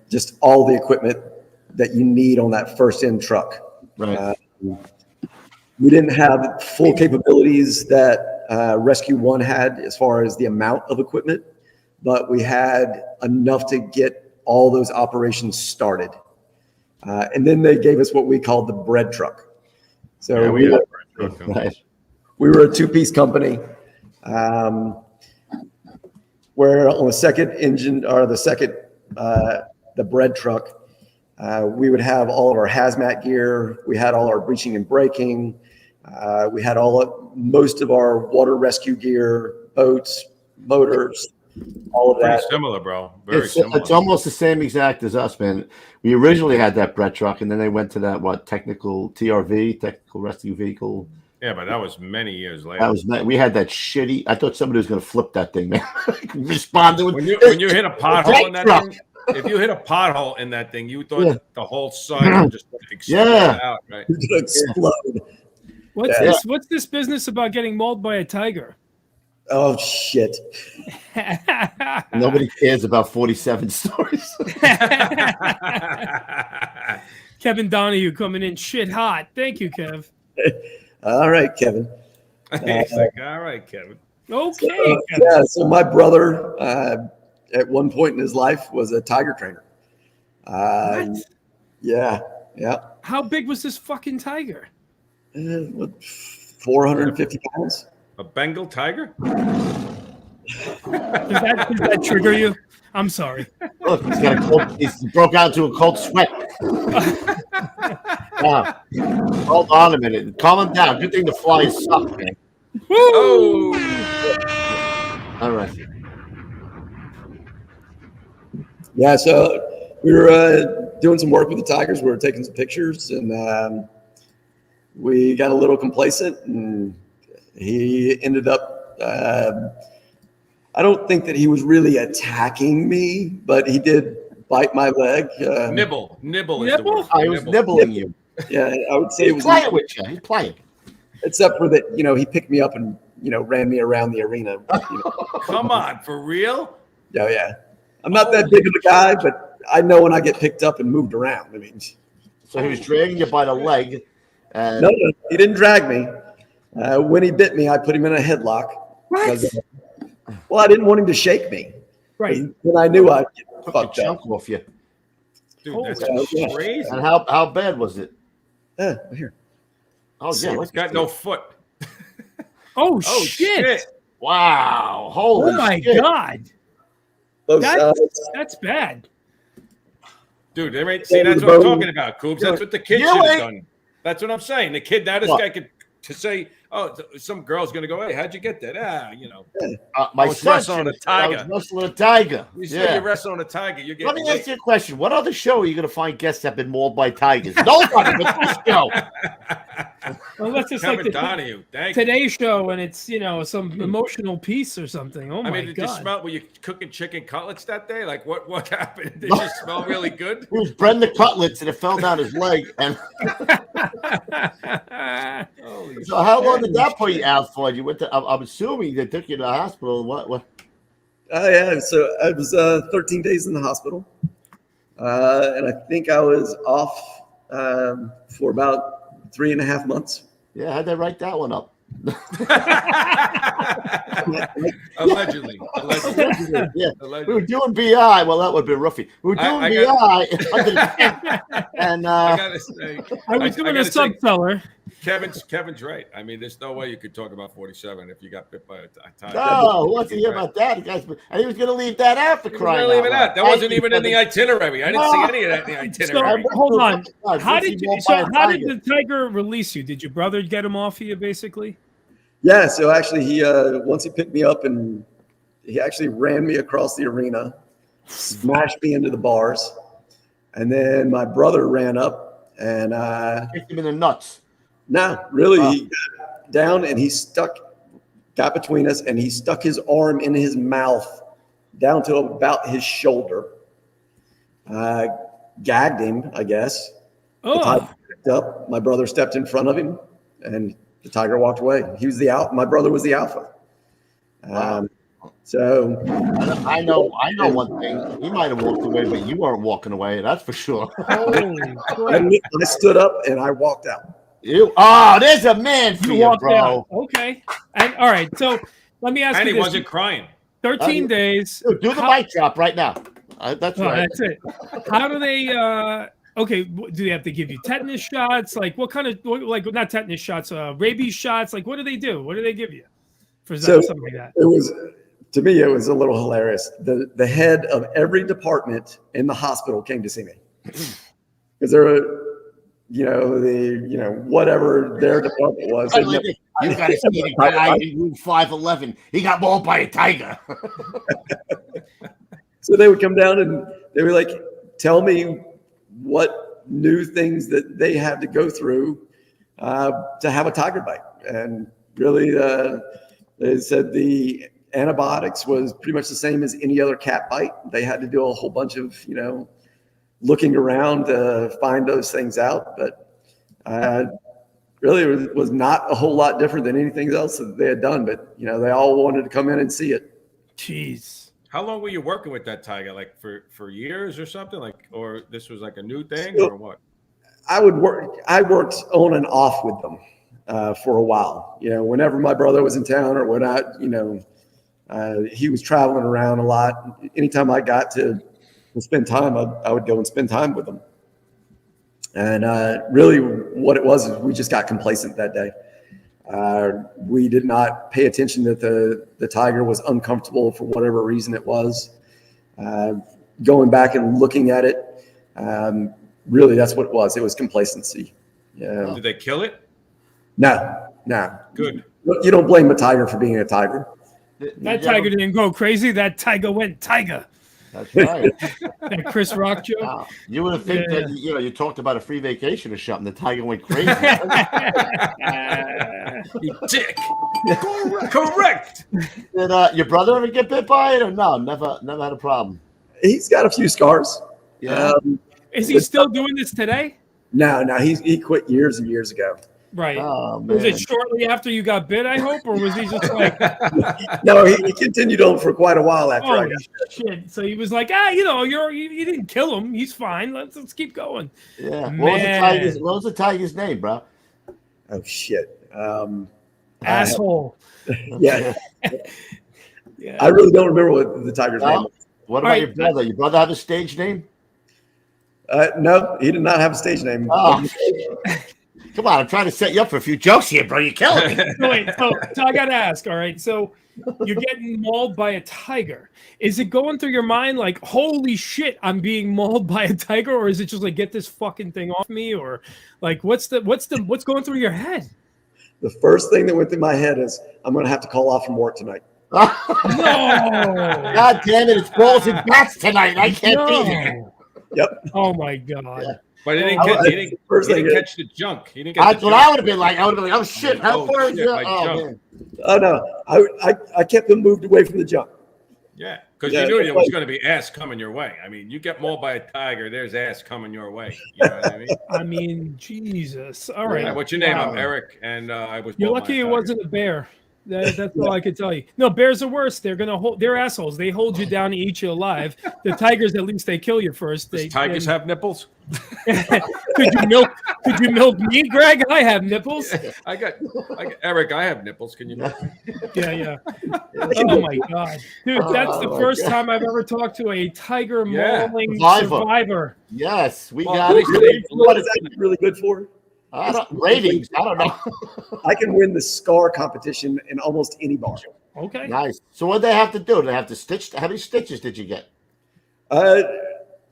just all the equipment that you need on that first in truck. Right. We didn't have full capabilities that Rescue 1 had as far as the amount of equipment, but we had enough to get all those operations started. And then they gave us what we called the bread truck. So Yeah, we were a two-piece company, where on the second engine or the bread truck, we would have all of our hazmat gear. We had all our breaching and braking. We had most of our water rescue gear, boats, motors, all of that. Pretty similar, bro. Very similar. It's almost the same exact as us, man. We originally had that bread truck, and then they went to that technical TRV, technical rescue vehicle. Yeah, but that was many years later. We had that shitty. I thought somebody was going to flip that thing, man. Respond to it. When you hit a pothole in that thing, if you hit a pothole in that thing, you thought the whole side would just explode out, right? It would explode. What's this business about getting mauled by a tiger? Oh shit! Nobody cares about 47 stories. Kevin Donahue coming in shit hot. Thank you, Kev. All right, Kevin. He's like, all right, Kevin. Okay. So my brother, at one point in his life, was a tiger trainer. What? Yeah. How big was this fucking tiger? 450 pounds. A Bengal tiger? Does that trigger you? I'm sorry. Look, he's got a cold. He broke out into a cold sweat. Hold on a minute. Calm him down. Good thing the flies suck, man. Oh. All right. Yeah, so we were doing some work with the tigers. We were taking some pictures, and we got a little complacent, and he ended up. I don't think that he was really attacking me, but he did bite my leg. Nibble is the word. He was nibbling you. Yeah, I would say it was playing with you. He's playing. Except for that, he picked me up and ran me around the arena. Come on, for real? Yeah. I'm not that big of a guy, but I know when I get picked up and moved around. I mean, so he was dragging you by the leg. And... No, he didn't drag me. When he bit me, I put him in a headlock. What? Well, I didn't want him to shake me. Right. Then I knew I'd get fucked the up. chunk off you. Dude, that's crazy. And how bad was it? Here. Oh, yeah. It's got no foot. Oh, shit. Wow. Holy Oh, my shit. God. Both That's bad. Dude, see, that's what I'm talking about, Coobs. That's what the kid should have done. That's what I'm saying. The kid, now this guy could to say, oh, some girl's going to go, hey, how'd you get that? My son wrestling on a tiger. I was wrestling a tiger. You're wrestling on a tiger. You're getting Let me ask you a question. What other show are you going to find guests that have been mauled by tigers? Nobody but this show. Well, that's just Kevin like Donahue. Today Show, and it's some emotional piece or something. Oh my God! Did you smell? Were you cooking chicken cutlets that day? Like what happened? Did you smell really good? He was breading the cutlets and it fell down his leg. And so how long did that put you out for? You went to? I'm assuming they took you to the hospital. What? Yeah. So I was 13 days in the hospital, and I think I was off for about 3.5 months. Yeah, how'd they write that one up? Allegedly. Yeah. Allegedly. We were doing BI. Well, that would be roughy. We were doing BI. And I was doing a subseller. Kevin's right. I mean, there's no way you could talk about 47 if you got bit by a tiger. No, who wants to hear about that? And he was going to leave that out for crying out loud. That wasn't even in the itinerary. I didn't see any of that in the itinerary. So, hold on. How did the tiger release you? Did your brother get him off of you, basically? Yeah. So actually, he once he picked me up and he actually ran me across the arena, smashed me into the bars, and then my brother ran up and kicked him in the nuts. No, really, he got down and he got between us, and he stuck his arm in his mouth down to about his shoulder. Gagged him, I guess. The tiger picked up. My brother stepped in front of him, and the tiger walked away. He was the alpha. My brother was the alpha. So I know one thing. He might have walked away, but you weren't walking away. That's for sure. I stood up and I walked out. There's a man for you, bro. Out. Okay. And all right. So let me ask you this. And he wasn't crying. 13 days. Dude, do the mic drop right now. That's right. That's it. How do they? Okay. Do they have to give you tetanus shots? Like what kind of? Like not tetanus shots. Rabies shots. Like what do they do? What do they give you for something like that? It was. To me, it was a little hilarious. The head of every department in the hospital came to see me because there were, whatever their department was. You got to see the guy in room 511. He got mauled by a tiger. So they would come down and they were like, tell me what new things that they had to go through to have a tiger bite. And really, they said the antibiotics was pretty much the same as any other cat bite. They had to do a whole bunch of, looking around to find those things out. But really, it was not a whole lot different than anything else that they had done. But, they all wanted to come in and see it. Jeez. How long were you working with that tiger? Like for years or something? Or this was like a new thing or what? I worked on and off with them for a while. Whenever my brother was in town or when he was traveling around a lot. Anytime I got to spend time, I would go and spend time with them. And really what it was is we just got complacent that day. We did not pay attention that the tiger was uncomfortable for whatever reason it was. Going back and looking at it, really that's what it was. It was complacency. Yeah. Did they kill it? No. Good. You don't blame a tiger for being a tiger. That tiger didn't go crazy. That tiger went tiger. That's right. That Chris Rock joke. Wow. You would have think that you talked about a free vacation or something. The tiger went crazy. You dick. Correct. Did your brother ever get bit by it or no? Never had a problem. He's got a few scars. Yeah. Is he still doing this today? No. He quit years and years ago. Right. Oh, man. Was it shortly after you got bit, I hope? Or was he just like... No, he continued on for quite a while after I got bit. Shit. So he was like, you didn't kill him. He's fine. Let's keep going. Yeah. Man. What was the tiger's name, bro? Oh, shit. Asshole. Yeah. Yeah. I really don't remember what the tiger's name was. What about your brother? Your brother have a stage name? No, he did not have a stage name. Oh. Come on, I'm trying to set you up for a few jokes here, bro. You're killing me. So I got to ask, all right, so you're getting mauled by a tiger. Is it going through your mind like, holy shit, I'm being mauled by a tiger? Or is it just like, get this fucking thing off me? Or like, what's going through your head? The first thing that went through my head is, I'm going to have to call off from work tonight. No. God damn it, it's balls and bats tonight. I can't be there. Yep. Oh, my God. Yeah. But he didn't catch the junk. He didn't That's what I would have been like. I would have been like, oh shit, how far is that? Oh no, I kept them moved away from the junk. Yeah, because you knew there was going to be ass coming your way. I mean, you get mauled by a tiger, there's ass coming your way. You know what I mean? I mean, Jesus. All right. Yeah, what's your name? I'm Eric, and I was. You're lucky it wasn't a bear. That's all I can tell you. No, bears are worse. They're assholes. They hold you down and eat you alive. The tigers, at least they kill you first. Does tigers have nipples? Could you milk me, Greg? I have nipples. I got Eric. I have nipples. Can you milk me? Yeah. Oh my God, dude, that's the first time I've ever talked to a tiger mauling survivor. Yes, we got it. What is that really good for? Ratings. I don't know. I can win the scar competition in almost any bar. Okay. Nice. So what they have to do? They have to stitch. How many stitches did you get?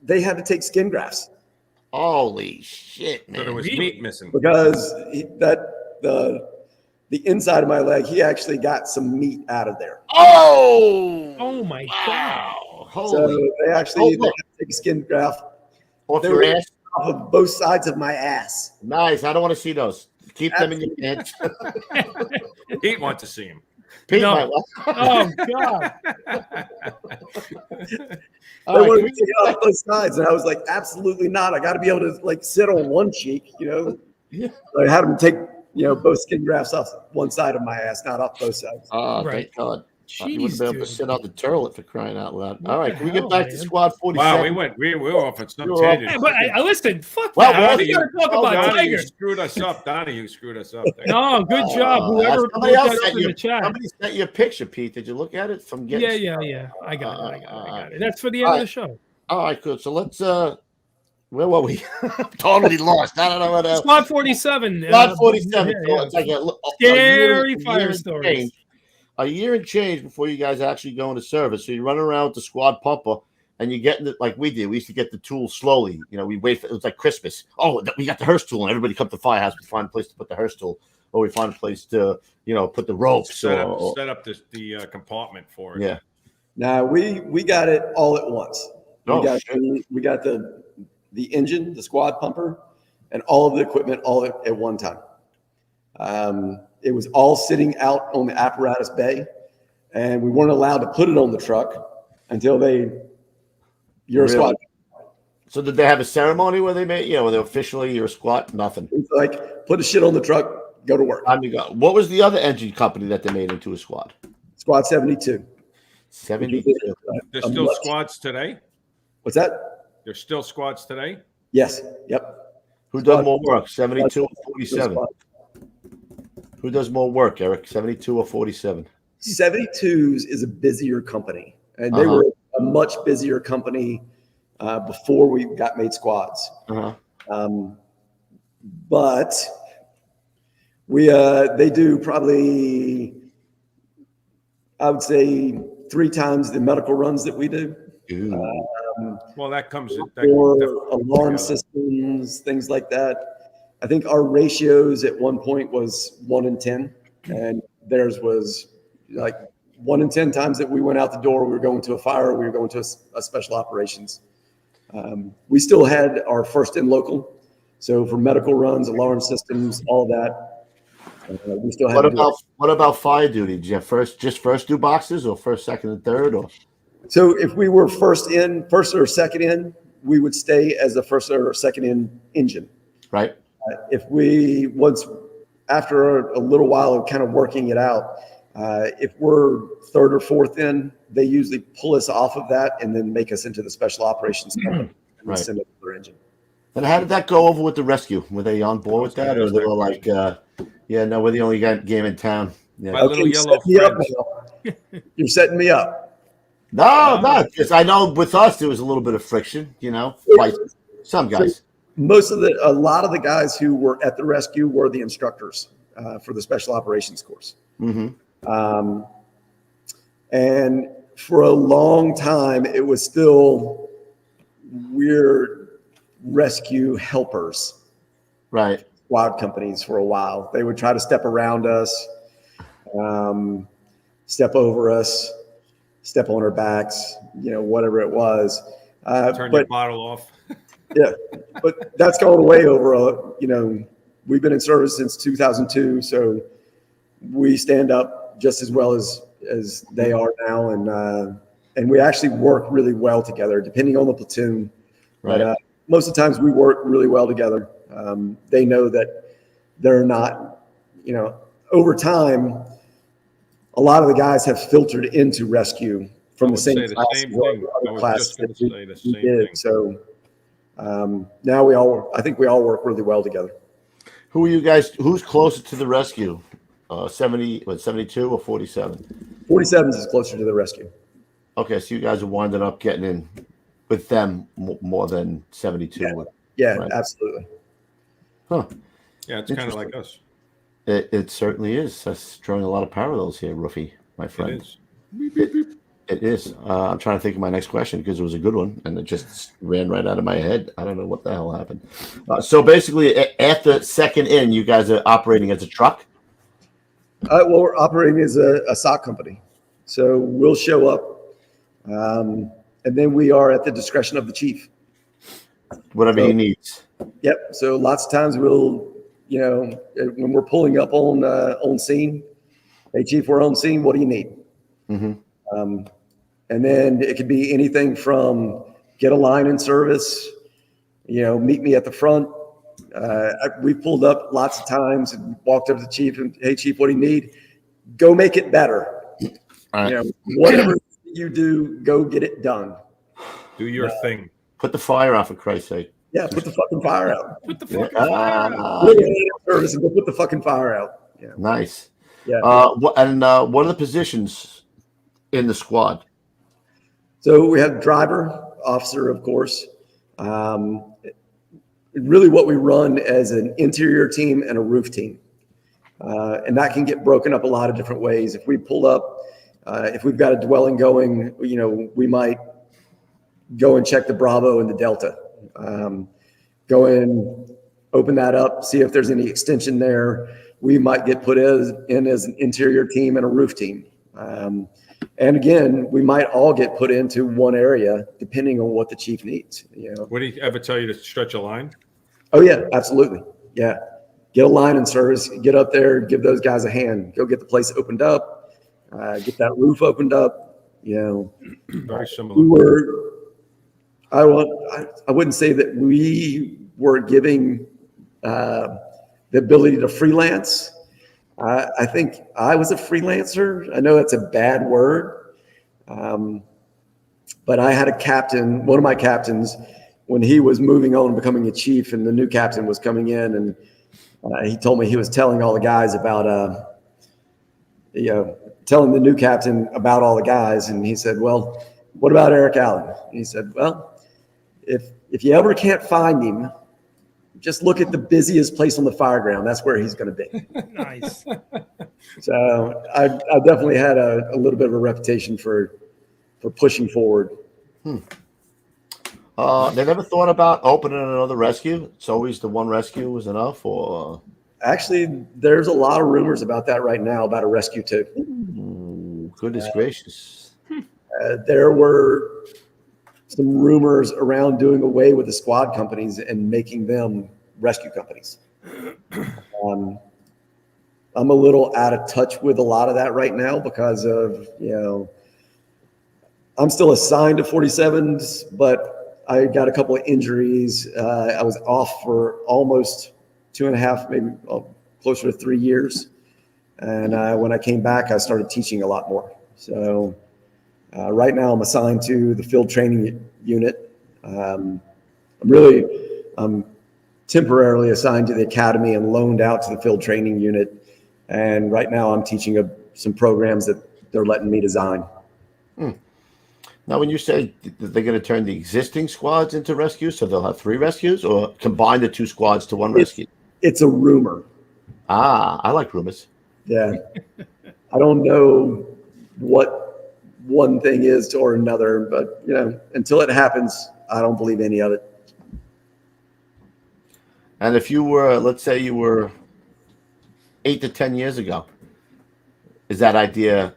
They had to take skin grafts. Holy shit, man! So there was meat missing Because the inside of my leg, he actually got some meat out of there. Oh my God! So they had to take a skin graft off your ass, off of both sides of my ass. Nice. I don't want to see those. Keep them in your pants. Pete wants to see him. Pete No. Oh God! They wanted to take it off both sides, and I was like, absolutely not. I got to be able to sit on one cheek, Yeah. So I had them take both skin grafts off one side of my ass, not off both sides. Oh, Right. thank God. Jeez, You wouldn't be able to dude. sit on the turlet for crying out loud. What All right, the can we get hell, back to man? Squad 47? Wow, we were off on some You were off. tangent. Hey, but listen, fuck Well, that. Donnie, We gotta talk about Donnie, you Tiger. screwed us up. Donnie, you screwed us up. There. No, good job. Whoever put somebody else that up sent in you. the chat. Somebody sent you a picture, Pete. Did you look at it? From getting. Yeah. I got it. That's for the end all of right. the show. All right, good. So let's. Where were we? Totally lost. I don't know what else. Squad 47. Squad 47. Yeah. So it's like a Scary year fire and stories. change. A year and change before you guys actually go into service. So you run around with the squad pumper and you get like we did. We used to get the tools slowly. We wait for it was like Christmas. Oh, we got the hearse tool, and everybody come to Firehouse. We find a place to put the hearse tool, or we find a place to put the ropes. Set up the compartment for it. Yeah. Now we got it all at once. We got the engine, the squad pumper, and all of the equipment all at one time. It was all sitting out on the apparatus bay, and we weren't allowed to put it on the truck until you're a squad. So did they have a ceremony where they made, where they officially you're a squad? Nothing. It's like put a shit on the truck, go to work. Time to go. What was the other engine company that they made into a squad? Squad 72. 72. There's still squads today? What's that? There's still squads today? Yes. Yep. Who does more work, 72 or 47? Who does more work, Eric, 72 or 47? 72s is a busier company, and they were a much busier company before we got made squads. But they do probably, I would say, 3 times the medical runs that we do. Well, that comes or alarm systems, things like that. I think our ratios at one point was 1 in 10, and theirs was like 1 in 10 times that we went out the door. We were going to a fire. We were going to a special operations. We still had our first in local, so for medical runs, alarm systems, all that. We still had. What about fire duty? Did you have first do boxes, or first, second, and third, or? So if we were first or second in, we would stay as a first or second in engine. Right. If we after a little while of kind of working it out, if we're third or fourth in, they usually pull us off of that and then make us into the special operations company and send it to their engine. And how did that go over with the rescue? Were they on board with that, or they were like, "Yeah, no, we're the only game in town"? Yeah. My little yellow friends. You're setting me up. No, because I know with us there was a little bit of friction, like some guys. A lot of the guys who were at the rescue were the instructors for the special operations course. And for a long time, it was still we're rescue helpers. Right. Squad companies for a while. They would try to step around us, step over us, step on our backs, whatever it was. Turn your bottle off. Yeah, but that's going away over, we've been in service since 2002, so we stand up just as well as they are now, and we actually work really well together, depending on the platoon. Right. But most of the times we work really well together. They know that they're not, over time, a lot of the guys have filtered into rescue from the same class that we did. So now I think we all work really well together. Who are you guys? Who's closer to the rescue? 72 or 47? 47 is closer to the rescue. Okay, so you guys are winding up getting in with them more than 72. Yeah, right? Absolutely. Huh. Yeah, it's kind of like us. It certainly is. That's drawing a lot of parallels here, Ruffy, my friend. It is. It is. I'm trying to think of my next question because it was a good one and it just ran right out of my head. I don't know what the hell happened. So basically, after second in, you guys are operating as a truck? Well, we're operating as a sock company. So we'll show up, and then we are at the discretion of the chief. Whatever he needs. Yep. So lots of times we'll, when we're pulling up on scene, hey, chief, we're on scene. What do you need? Mm-hmm. And then it could be anything from get a line in service, meet me at the front. We pulled up lots of times and walked up to the chief and, hey, chief, what do you need? Go make it better. All right. Whatever you do, go get it done. Do your thing. Put the fire out, for Christ's sake. Yeah, put the fucking fire out. Put the fucking fire out. Service and go put the fucking fire out. Yeah. Nice. Yeah. What are the positions in the squad? So we have driver, officer, of course. Really what we run as an interior team and a roof team. And that can get broken up a lot of different ways. If we pull up, if we've got a dwelling going, we might go and check the Bravo and the Delta. Go and open that up, see if there's any extension there. We might get put in as an interior team and a roof team. And again, we might all get put into one area depending on what the chief needs. Would he ever tell you to stretch a line? Oh yeah, absolutely. Yeah. Get a line in service, get up there, give those guys a hand, go get the place opened up, get that roof opened up. Very similar. I wouldn't say that we were giving the ability to freelance. I think I was a freelancer. I know that's a bad word. But I had a captain, one of my captains, when he was moving on and becoming a chief and the new captain was coming in, and he told me he was telling all the guys about, telling the new captain about all the guys. And he said, well, what about Eric Allen? And he said, well, if you ever can't find him, just look at the busiest place on the fire ground. That's where he's going to be. Nice. So I definitely had a little bit of a reputation for pushing forward. They never thought about opening another rescue? It's always the one rescue was enough, or? Actually, there's a lot of rumors about that right now, about a rescue too. Ooh, goodness gracious. There were some rumors around doing away with the squad companies and making them rescue companies. I'm a little out of touch with a lot of that right now because of, I'm still assigned to 47s, but I got a couple of injuries. I was off for almost 2.5, maybe closer to 3 years. And when I came back, I started teaching a lot more. So right now I'm assigned to the field training unit. I'm temporarily assigned to the academy and loaned out to the field training unit. And right now I'm teaching some programs that they're letting me design. Now, when you say that they're going to turn the existing squads into rescues, so they'll have 3 rescues, or combine the 2 squads to one rescue? It's a rumor. I like rumors. Yeah. I don't know what one thing is or another, but until it happens, I don't believe any of it. And if you were, let's say you were 8 to 10 years ago, is that idea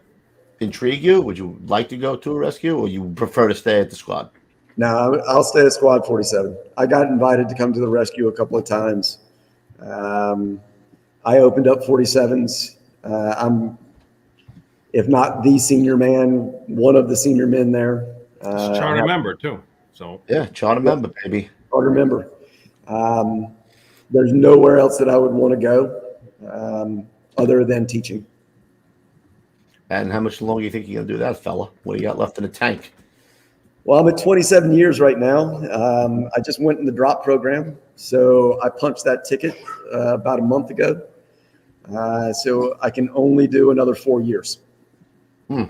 intrigue you? Would you like to go to a rescue, or you prefer to stay at the squad? No, I'll stay at Squad 47. I got invited to come to the rescue a couple of times. I opened up 47s. I'm, if not the senior man, one of the senior men there. Charter member too. So yeah, charter member, baby. Charter member. There's nowhere else that I would want to go other than teaching. And how much longer do you think you're going to do that, fella? What do you got left in the tank? Well, I'm at 27 years right now. I just went in the drop program. So I punched that ticket about a month ago. So I can only do another 4 years. And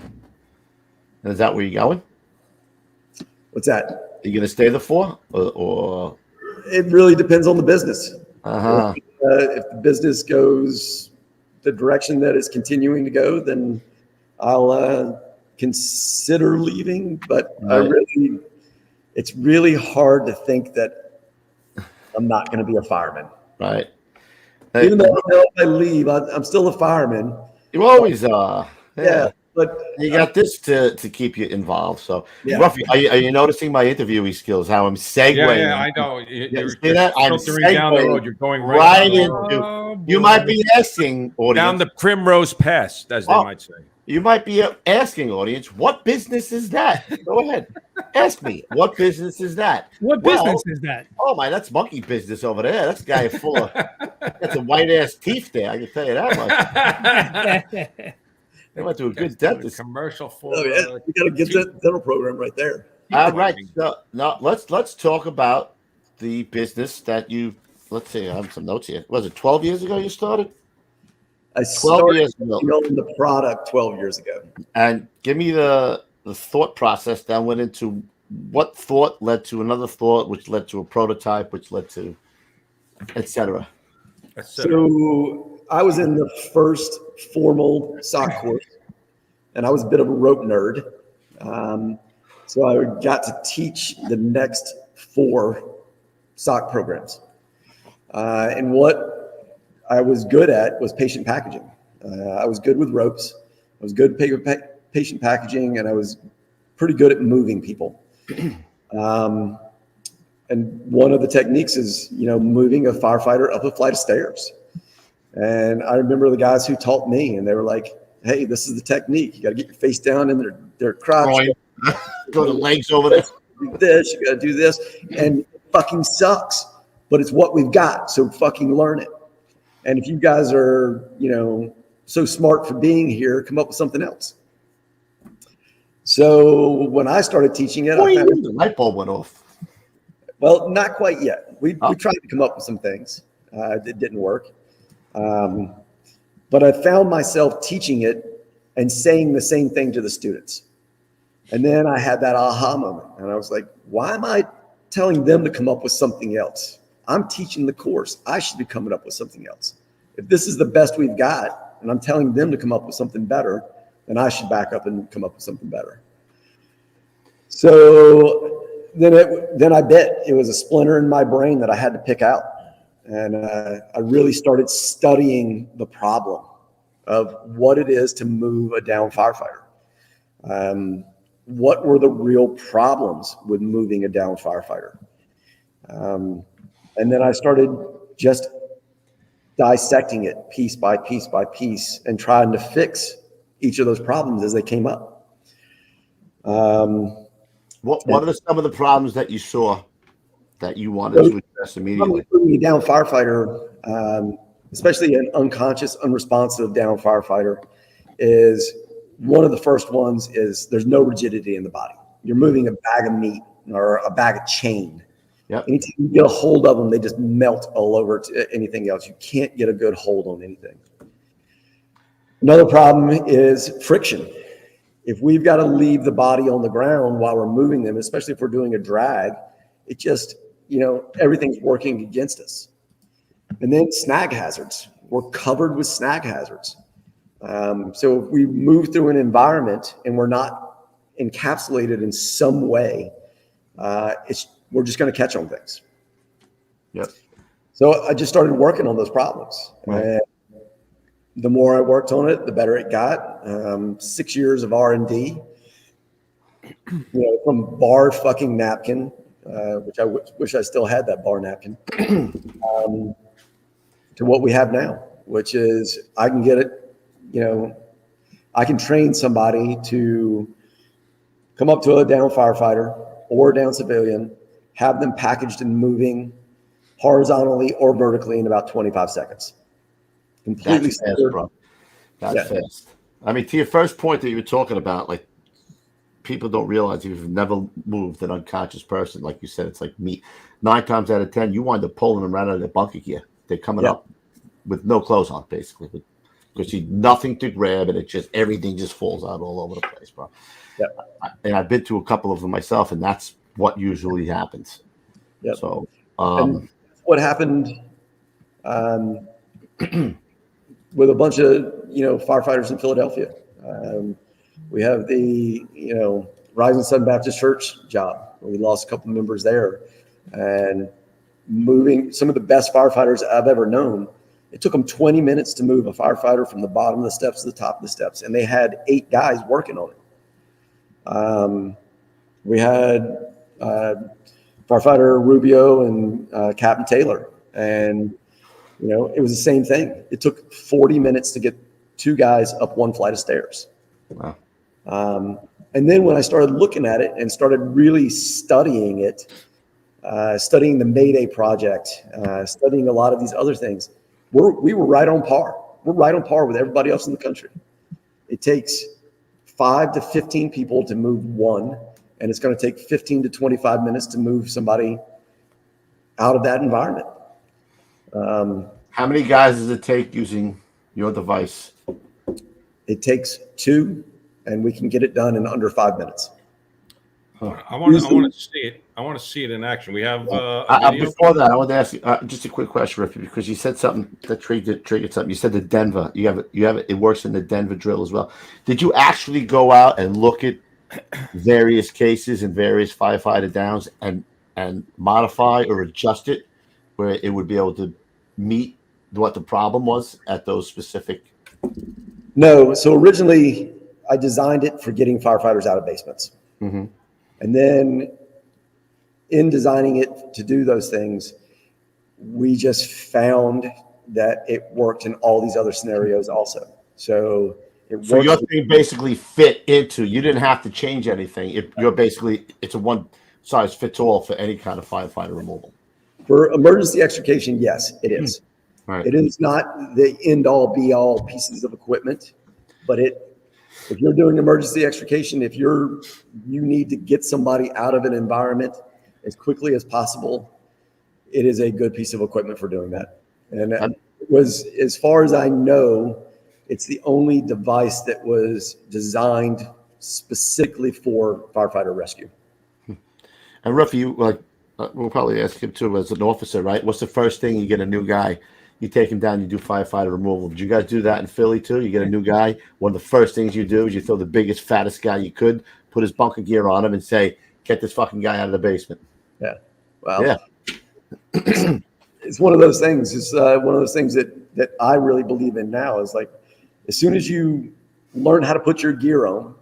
is that where you're going? What's that? Are you going to stay the 4? Or? It really depends on the business. if the business goes the direction that it's continuing to go, then I'll consider leaving. But it's really hard to think that I'm not going to be a fireman. Right. Even though if I leave, I'm still a fireman. You always are. Yeah. But you got this to keep you involved. So, yeah. Ruffy, are you noticing my interviewing skills? How I'm segueing? Yeah, I know. You're see that? I'm filtering down the road. You're going right into. You might be asking, audience, down the primrose path, as they might say. You might be asking, audience, what business is that? Go ahead, ask me. What business is that? What business is that? Oh my, that's monkey business over there. That's a guy full of. That's a white ass teeth there. I can tell you that much. They went to a good dentist. Commercial for. Oh yeah, you got to get that dental program right there. All right, so now let's talk about the business that you. Let's see, I have some notes here. Was it 12 years ago you started? I started building the product 12 years ago. And give me the thought process that went into what thought led to another thought, which led to a prototype, which led to, etc. So I was in the first formal SOC course, and I was a bit of a rope nerd. So I got to teach the next 4 SOC programs. And what I was good at was patient packaging. I was good with ropes. I was good at patient packaging, and I was pretty good at moving people. And one of the techniques is, moving a firefighter up a flight of stairs. And I remember the guys who taught me, and they were like, "Hey, this is the technique. You got to get your face down in their crotch. Go the legs over there. Do this. You got to do this." And it fucking sucks, but it's what we've got. So fucking learn it. And if you guys are, so smart for being here, come up with something else. So when I started teaching it, the light bulb went off. Well, not quite yet. We tried to come up with some things. It didn't work. But I found myself teaching it and saying the same thing to the students. And then I had that aha moment. And I was like, why am I telling them to come up with something else? I'm teaching the course. I should be coming up with something else. If this is the best we've got, and I'm telling them to come up with something better, then I should back up and come up with something better. So then I bit. It was a splinter in my brain that I had to pick out. And I really started studying the problem of what it is to move a downed firefighter. What were the real problems with moving a downed firefighter? And then I started just dissecting it piece by piece by piece and trying to fix each of those problems as they came up. What are some of the problems that you saw that you wanted to address immediately? Moving a downed firefighter, especially an unconscious, unresponsive downed firefighter, is one of the first ones is there's no rigidity in the body. You're moving a bag of meat or a bag of chain. Yep. Anytime you get a hold of them, they just melt all over to anything else. You can't get a good hold on anything. Another problem is friction. If we've got to leave the body on the ground while we're moving them, especially if we're doing a drag, it just, everything's working against us. And then snag hazards. We're covered with snag hazards. So if we move through an environment and we're not encapsulated in some way, we're just going to catch on things. Yep. So I just started working on those problems. Right. And the more I worked on it, the better it got. 6 years of R&D, from bar fucking napkin, which I wish I still had that bar napkin, to what we have now, which is I can get it, I can train somebody to come up to a down firefighter or a down civilian, have them packaged and moving horizontally or vertically in about 25 seconds. Completely fast, bro. That's fast. I mean, to your first point that you were talking about, like, people don't realize if you've never moved an unconscious person, like you said, it's like meat. 9 times out of 10, you wind up pulling them right out of their bunker gear. They're coming up with no clothes on, basically, because you nothing to grab, and everything just falls out all over the place, bro. Yeah. And I've been to a couple of them myself, and that's what usually happens. Yep. So, and what happened with a bunch of, firefighters in Philadelphia. We have the, Rising Sun Baptist Church job. We lost a couple of members there, and moving some of the best firefighters I've ever known. It took them 20 minutes to move a firefighter from the bottom of the steps to the top of the steps, and they had 8 guys working on it. We had firefighter Rubio and Captain Taylor, and it was the same thing. It took 40 minutes to get 2 guys up 1 flight of stairs. Wow. And then when I started looking at it and started really studying it, studying the Mayday project, studying a lot of these other things, we were right on par. We're right on par with everybody else in the country. It takes 5 to 15 people to move one, and it's going to take 15 to 25 minutes to move somebody out of that environment. How many guys does it take using your device? It takes 2, and we can get it done in under 5 minutes. I want to see it. I want to see it in action. We have a video. Before that, I want to ask you just a quick question, Ricky, because you said something that triggered something. You said the Denver. You have it. It works in the Denver drill as well. Did you actually go out and look at various cases and various firefighter downs and modify or adjust it where it would be able to meet what the problem was at those specific? No. So originally, I designed it for getting firefighters out of basements. Mm-hmm. And then in designing it to do those things, we just found that it worked in all these other scenarios also. So your thing basically fit into, you didn't have to change anything. It's a one size fits all for any kind of firefighter removal. For emergency extrication, yes, it is. Right. It is not the end all be all pieces of equipment, but if you're doing emergency extrication, if you need to get somebody out of an environment as quickly as possible, it is a good piece of equipment for doing that. And it was, as far as I know, it's the only device that was designed specifically for firefighter rescue. And Ruffy, we'll probably ask him too as an officer, right? What's the first thing you get a new guy? You take him down, you do firefighter removal. Did you guys do that in Philly too? You get a new guy, one of the first things you do is you throw the biggest, fattest guy you could, put his bunker gear on him and say, get this fucking guy out of the basement. Yeah. Well, yeah. It's one of those things. It's one of those things that I really believe in now is like, as soon as you learn how to put your gear on,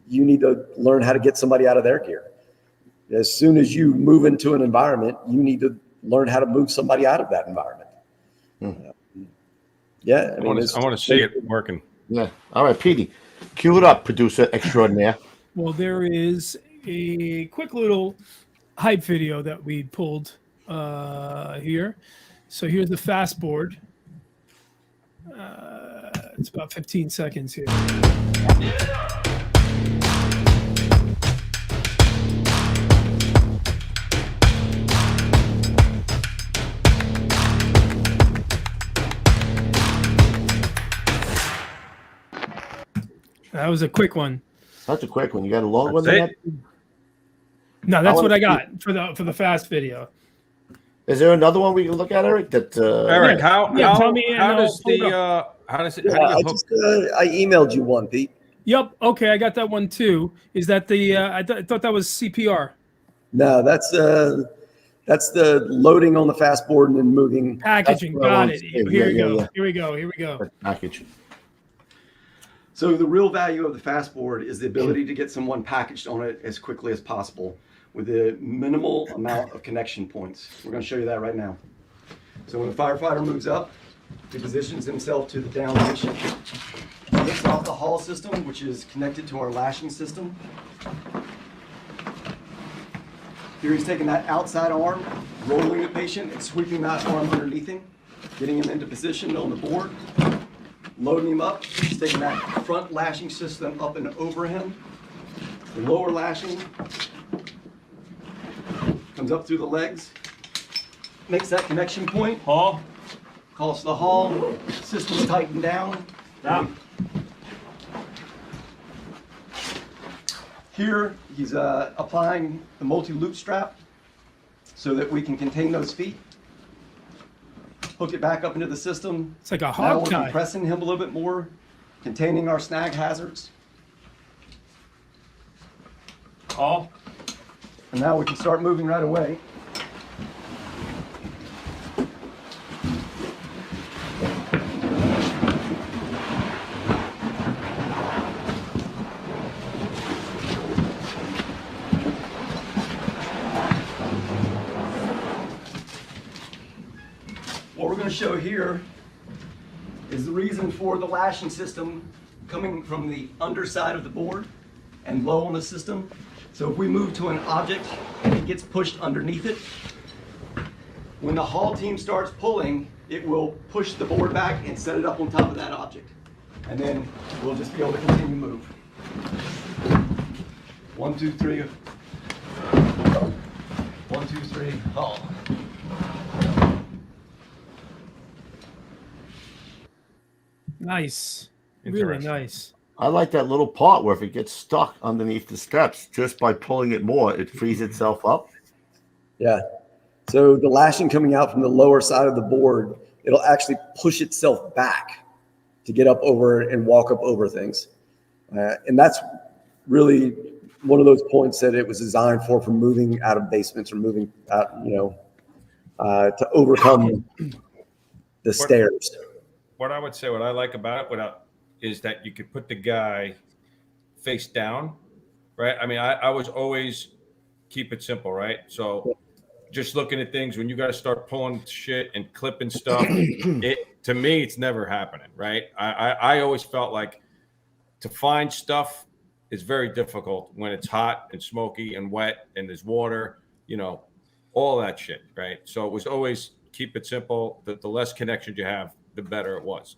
you need to learn how to get somebody out of their gear. As soon as you move into an environment, you need to learn how to move somebody out of that environment. Yeah, I want to see it working. Yeah. All right, Petey, cue it up, producer extraordinaire. Well, there is a quick little hype video that we pulled here. So here's the fast board. It's about 15 seconds here. That was a quick one. That's a quick one. You got a long one? No, that's what I got for the fast video. Is there another one we can look at, Eric? Eric, how does it? I emailed you one, Pete. Yep. Okay, I got that one too. Is that the? I thought that was CPR. No, that's the loading on the fast board and then moving. Packaging. Got it. Here we go. Package. So the real value of the fast board is the ability to get someone packaged on it as quickly as possible with the minimal amount of connection points. We're going to show you that right now. So when the firefighter moves up, he positions himself to the down patient. He lifts off the haul system, which is connected to our lashing system. Here he's taking that outside arm, rolling the patient and sweeping that arm underneath him, getting him into position on the board. Loading him up, he's taking that front lashing system up and over him. The lower lashing comes up through the legs, makes that connection point. Haul. Calls the haul, system's tightened down. Down. Here, he's applying the multi-loop strap so that we can contain those feet. hook it back up into the system. It's like a Now hog we're tie. compressing him a little bit more, containing our snag hazards. All. And now we can start moving right away. What we're going to show here is the reason for the lashing system coming from the underside of the board and low on the system. So if we move to an object and it gets pushed underneath it, when the haul team starts pulling, it will push the board back and set it up on top of that object. And then we'll just be able to continue to move. 1, 2, 3. 1, 2, 3, haul. Nice. Really nice. I like that little part where if it gets stuck underneath the steps, just by pulling it more, it frees itself up. Yeah. So the lashing coming out from the lower side of the board, it'll actually push itself back to get up over and walk up over things. And that's really one of those points that it was designed for moving out of basements or moving out, to overcome the stairs. What I would say, what I like about it, is that you could put the guy face down, right? I mean, I was always keep it simple, right? So just looking at things, when you got to start pulling shit and clipping stuff, to me, it's never happening, right? I always felt like to find stuff is very difficult when it's hot and smoky and wet and there's water, all that shit, right? So it was always keep it simple. The less connections you have, the better it was.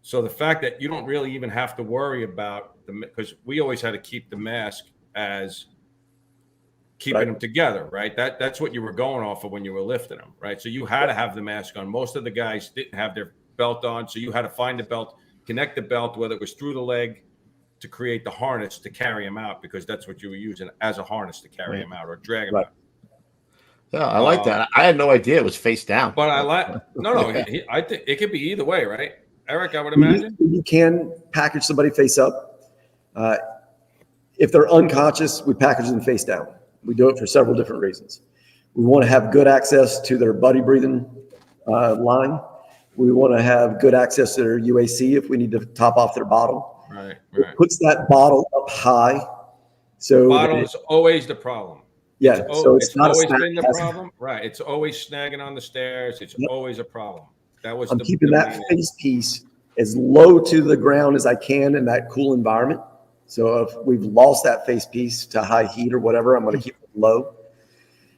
So the fact that you don't really even have to worry about because we always had to keep the mask as keeping them together, right? That's what you were going off of when you were lifting them, right? So you had to have the mask on. Most of the guys didn't have their belt on, so you had to find the belt, connect the belt, whether it was through the leg to create the harness to carry him out, because that's what you were using as a harness to carry him out or drag him out. Yeah, I like that. I had no idea it was face down. But I like I think it could be either way, right? Eric, I would imagine. You can package somebody face up. If they're unconscious, we package them face down. We do it for several different reasons. We want to have good access to their buddy breathing line. We want to have good access to their UAC if we need to top off their bottle. Right. It puts that bottle up high. So bottle is always the problem. Yeah. It's always been the problem. Right. It's always snagging on the stairs. It's always a problem. I'm keeping that face piece as low to the ground as I can in that cool environment. So if we've lost that face piece to high heat or whatever, I'm going to keep it low.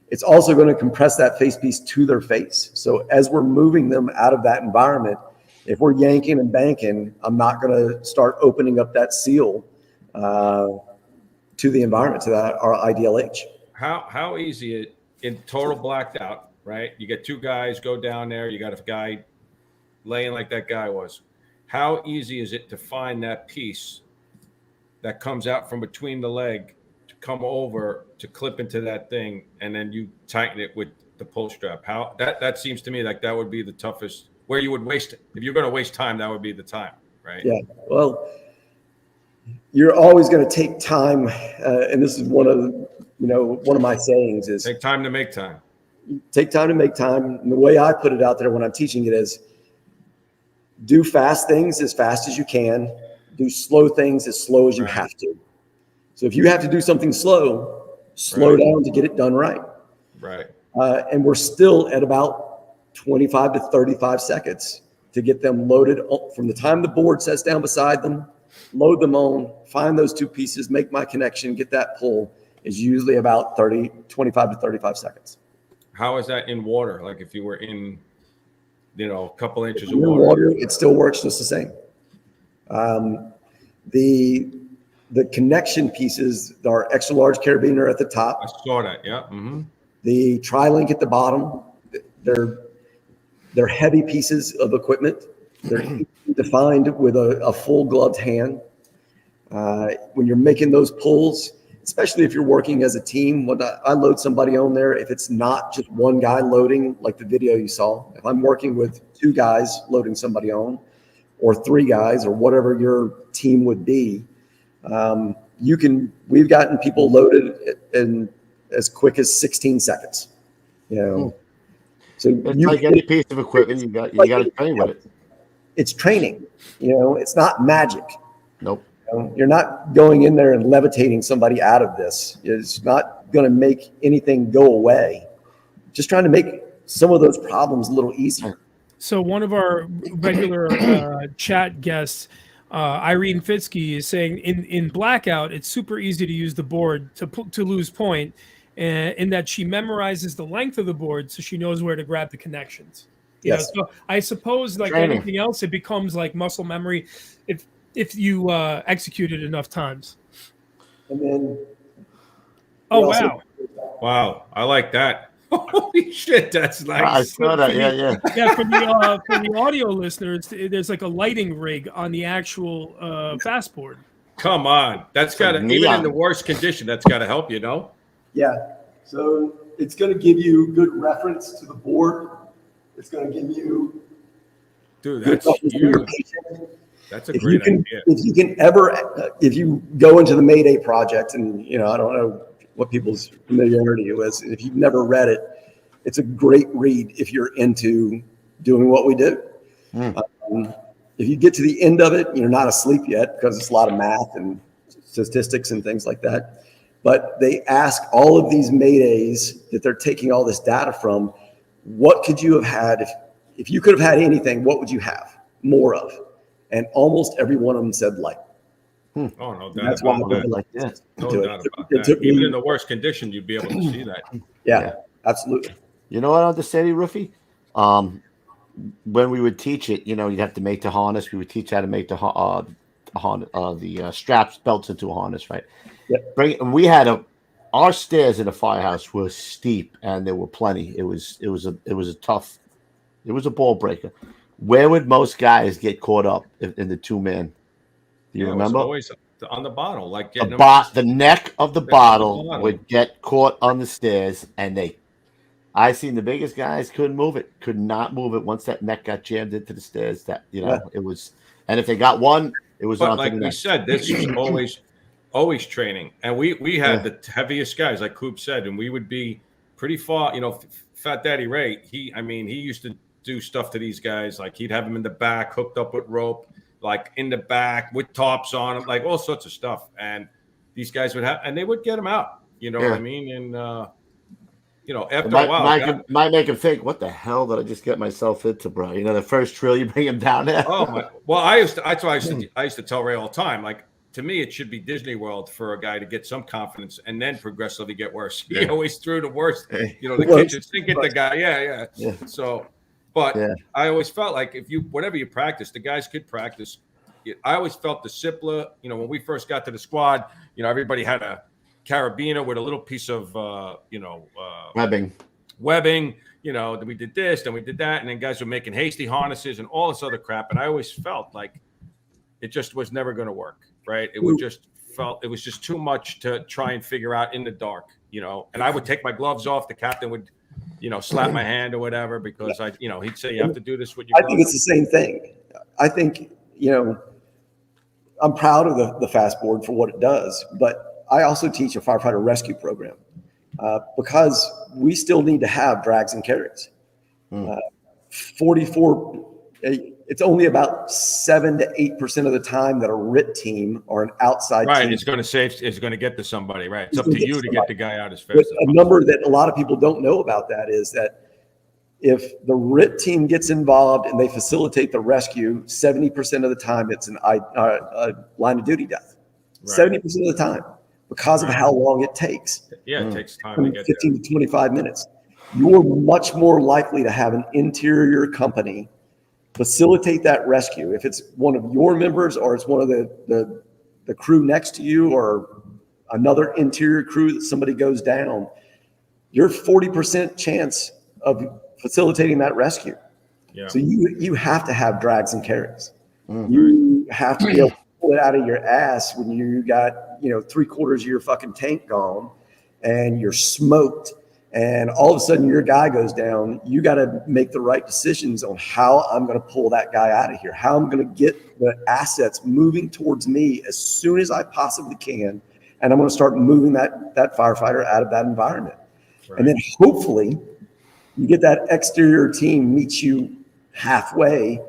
It's also going to compress that face piece to their face. So as we're moving them out of that environment, if we're yanking and banking, I'm not going to start opening up that seal to the environment, to our IDLH. How easy it in total blacked out, right? You get two guys go down there. You got a guy laying like that guy was. How easy is it to find that piece that comes out from between the leg to come over to clip into that thing, and then you tighten it with the pull strap? How that seems to me like that would be the toughest. Where you would waste, if you're going to waste time, that would be the time, right? Yeah. Well, you're always going to take time, and this is one of my sayings is take time to make time. Take time to make time. And the way I put it out there when I'm teaching it is do fast things as fast as you can. Do slow things as slow as you have to. So if you have to do something slow down to get it done right. Right. And we're still at about 25 to 35 seconds to get them loaded from the time the board sets down beside them, load them on, find those two pieces, make my connection, get that pull is usually about 25 to 35 seconds. How is that in water? Like if you were in, a couple inches of water, it still works just the same. The connection pieces are extra large carabiner at the top. I saw that. Yeah. Mm-hmm. The tri-link at the bottom. They're heavy pieces of equipment. They're defined with a full gloved hand. When you're making those pulls, especially if you're working as a team. When I load somebody on there, if it's not just one guy loading, like the video you saw, if I'm working with 2 guys loading somebody on, or 3 guys, or whatever your team would be, we've gotten people loaded in as quick as 16 seconds. So it's like any piece of equipment, you got to train with it. It's training. It's not magic. Nope. You're not going in there and levitating somebody out of this. It's not going to make anything go away. Just trying to make some of those problems a little easier. So one of our regular chat guests, Irene Fitzke, is saying in Blackout, it's super easy to use the board to lose point, in that she memorizes the length of the board so she knows where to grab the connections. Yes. So I suppose, like anything else, it becomes like muscle memory if you execute it enough times. And then, wow, I like that. Holy shit, that's nice. I saw that. Yeah. Yeah, for the audio listeners, there's like a lighting rig on the actual fastboard. Come on, that's got to, even in the worst condition, that's got to help, Yeah. So it's going to give you good reference to the board. It's going to give you. Dude, that's huge. That's a great idea. If you go into the Mayday project, and I don't know what people's familiarity is, if you've never read it, it's a great read if you're into doing what we do. If you get to the end of it, you're not asleep yet, because it's a lot of math and statistics and things like that. But they ask all of these Maydays that they're taking all this data from, what could you have had if you could have had anything? What would you have more of? And almost every one of them said light. Oh, no doubt. That's why about that. Like this. No doubt about that. Even in the worst condition, you'd be able to see that. Yeah, absolutely. You know what I understand, Ruffy? When we would teach it, you'd have to make the harness. We would teach how to make the straps, belts into a harness, right? Yep. And we had our stairs in the firehouse were steep, and there were plenty. It was a ball breaker. Where would most guys get caught up in the 2-man? Do you remember? Always on the bottle, like the neck of the bottle would get caught on the stairs, and I seen the biggest guys could not move it once that neck got jammed into the stairs. It was, and if they got one, it was on. Like we said, this is always training, and we had the heaviest guys, like Coop said, and we would be pretty far. Fat Daddy Ray, he used to do stuff to these guys, like he'd have them in the back, hooked up with rope, like in the back with tops on them, like all sorts of stuff, and these guys and they would get them out. You know what I mean? And after a while, might make him think, what the hell did I just get myself into, bro? The first drill, you bring him down there. Oh my! Well, I used to tell Ray all the time, like, to me, it should be Disney World for a guy to get some confidence and then progressively get worse. He always threw the worst, the kitchen sink at the guy. Yeah. So, but I always felt like whatever you practice, the guys could practice. I always felt the simpler, when we first got to the squad, everybody had a carabiner with a little piece of, webbing. Then we did this, then we did that. And then guys were making hasty harnesses and all this other crap. And I always felt like it just was never going to work. Right. It was just too much to try and figure out in the dark, and I would take my gloves off. The captain would, slap my hand or whatever, because he'd say, you have to do this with your I think it's the same thing. I think, I'm proud of the fast board for what it does, but I also teach a firefighter rescue program because we still need to have drags and carries. 44, it's only about 7 to 8% of the time that a RIT team or an outside team. It's going to get to somebody, right? It's up to you to get the guy out as fast as possible. A number that a lot of people don't know about that is that if the RIT team gets involved and they facilitate the rescue, 70% of the time it's a line of duty death. 70% of the time, because of how long it takes. Yeah, it takes time to get 15 to 25 minutes. You're much more likely to have an interior company facilitate that rescue. If it's one of your members or it's one of the crew next to you or another interior crew that somebody goes down, you're 40% chance of facilitating that rescue. Yeah. So you have to have drags and carries. You have to be able to pull it out of your ass when you got, 3/4 of your fucking tank gone and you're smoked and all of a sudden your guy goes down. You got to make the right decisions on how I'm going to pull that guy out of here, how I'm going to get the assets moving towards me as soon as I possibly can. And I'm going to start moving that firefighter out of that environment. Right. And then hopefully you get that exterior team meets you halfway.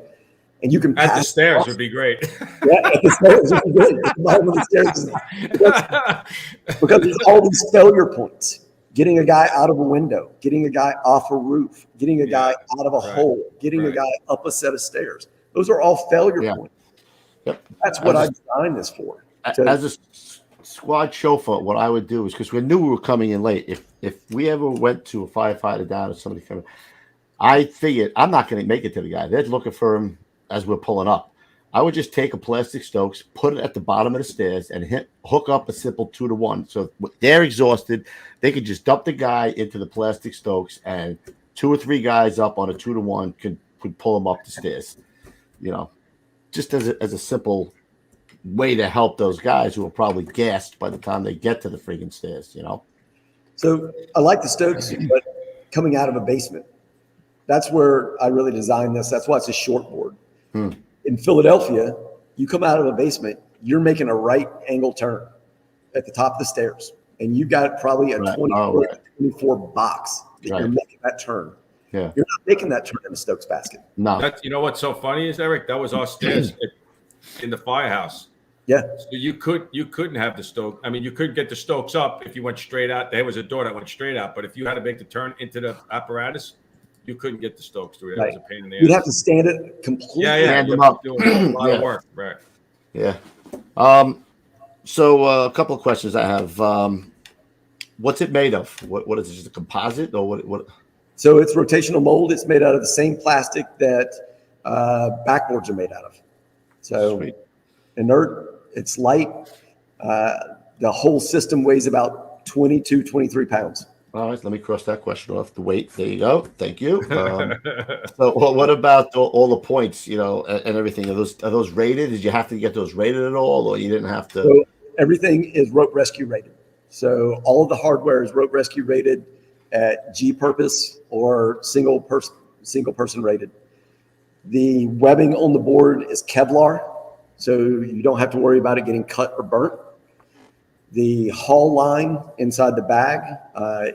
And you can at the stairs would be great. Yeah, at the stairs would be good. At the bottom of the stairs, because there's all these failure points. Getting a guy out of a window, getting a guy off a roof, getting a guy out of a hole, getting a guy up a set of stairs. Those are all failure points. Yep. That's what I designed this for. As a squad chauffeur, what I would do is, because we knew we were coming in late, if we ever went to a firefighter down or somebody coming, I figured I'm not going to make it to the guy. They're looking for him as we're pulling up. I would just take a plastic Stokes, put it at the bottom of the stairs, and hook up a simple 2-to-1. So they're exhausted. They could just dump the guy into the plastic Stokes, and 2 or 3 guys up on a 2-to-1 could pull him up the stairs. Just as a simple way to help those guys who are probably gassed by the time they get to the freaking stairs. So I like the Stokes, but coming out of a basement, that's where I really designed this. That's why it's a short board. In Philadelphia, you come out of a basement, you're making a right angle turn at the top of the stairs, and you've got probably a 24 box that you're making that turn. Yeah. You're not making that turn in the Stokes basket. No. What's so funny is, Eric, that was our stairs in the Firehouse. Yeah. So you couldn't have the Stokes. I mean, you couldn't get the Stokes up if you went straight out. There was a door that went straight out, but if you had to make the turn into the Apparatus, you couldn't get the Stokes through it. That was a pain in the ass. You'd have to stand it completely. Stand them up. Do a lot of work, right? Yeah. So a couple of questions I have. What's it made of? What is it? Just a composite or what? So it's rotational mold. It's made out of the same plastic that backboards are made out of. So sweet. Inert. It's light. The whole system weighs about 22, 23 pounds. All right, let me cross that question off. The weight. There you go. Thank you. So, what about all the points? And everything. Are those rated? Did you have to get those rated at all, or you didn't have to? So everything is rope rescue rated. So all of the hardware is rope rescue rated at G purpose or single person rated. The webbing on the board is Kevlar, so you don't have to worry about it getting cut or burnt. The haul line inside the bag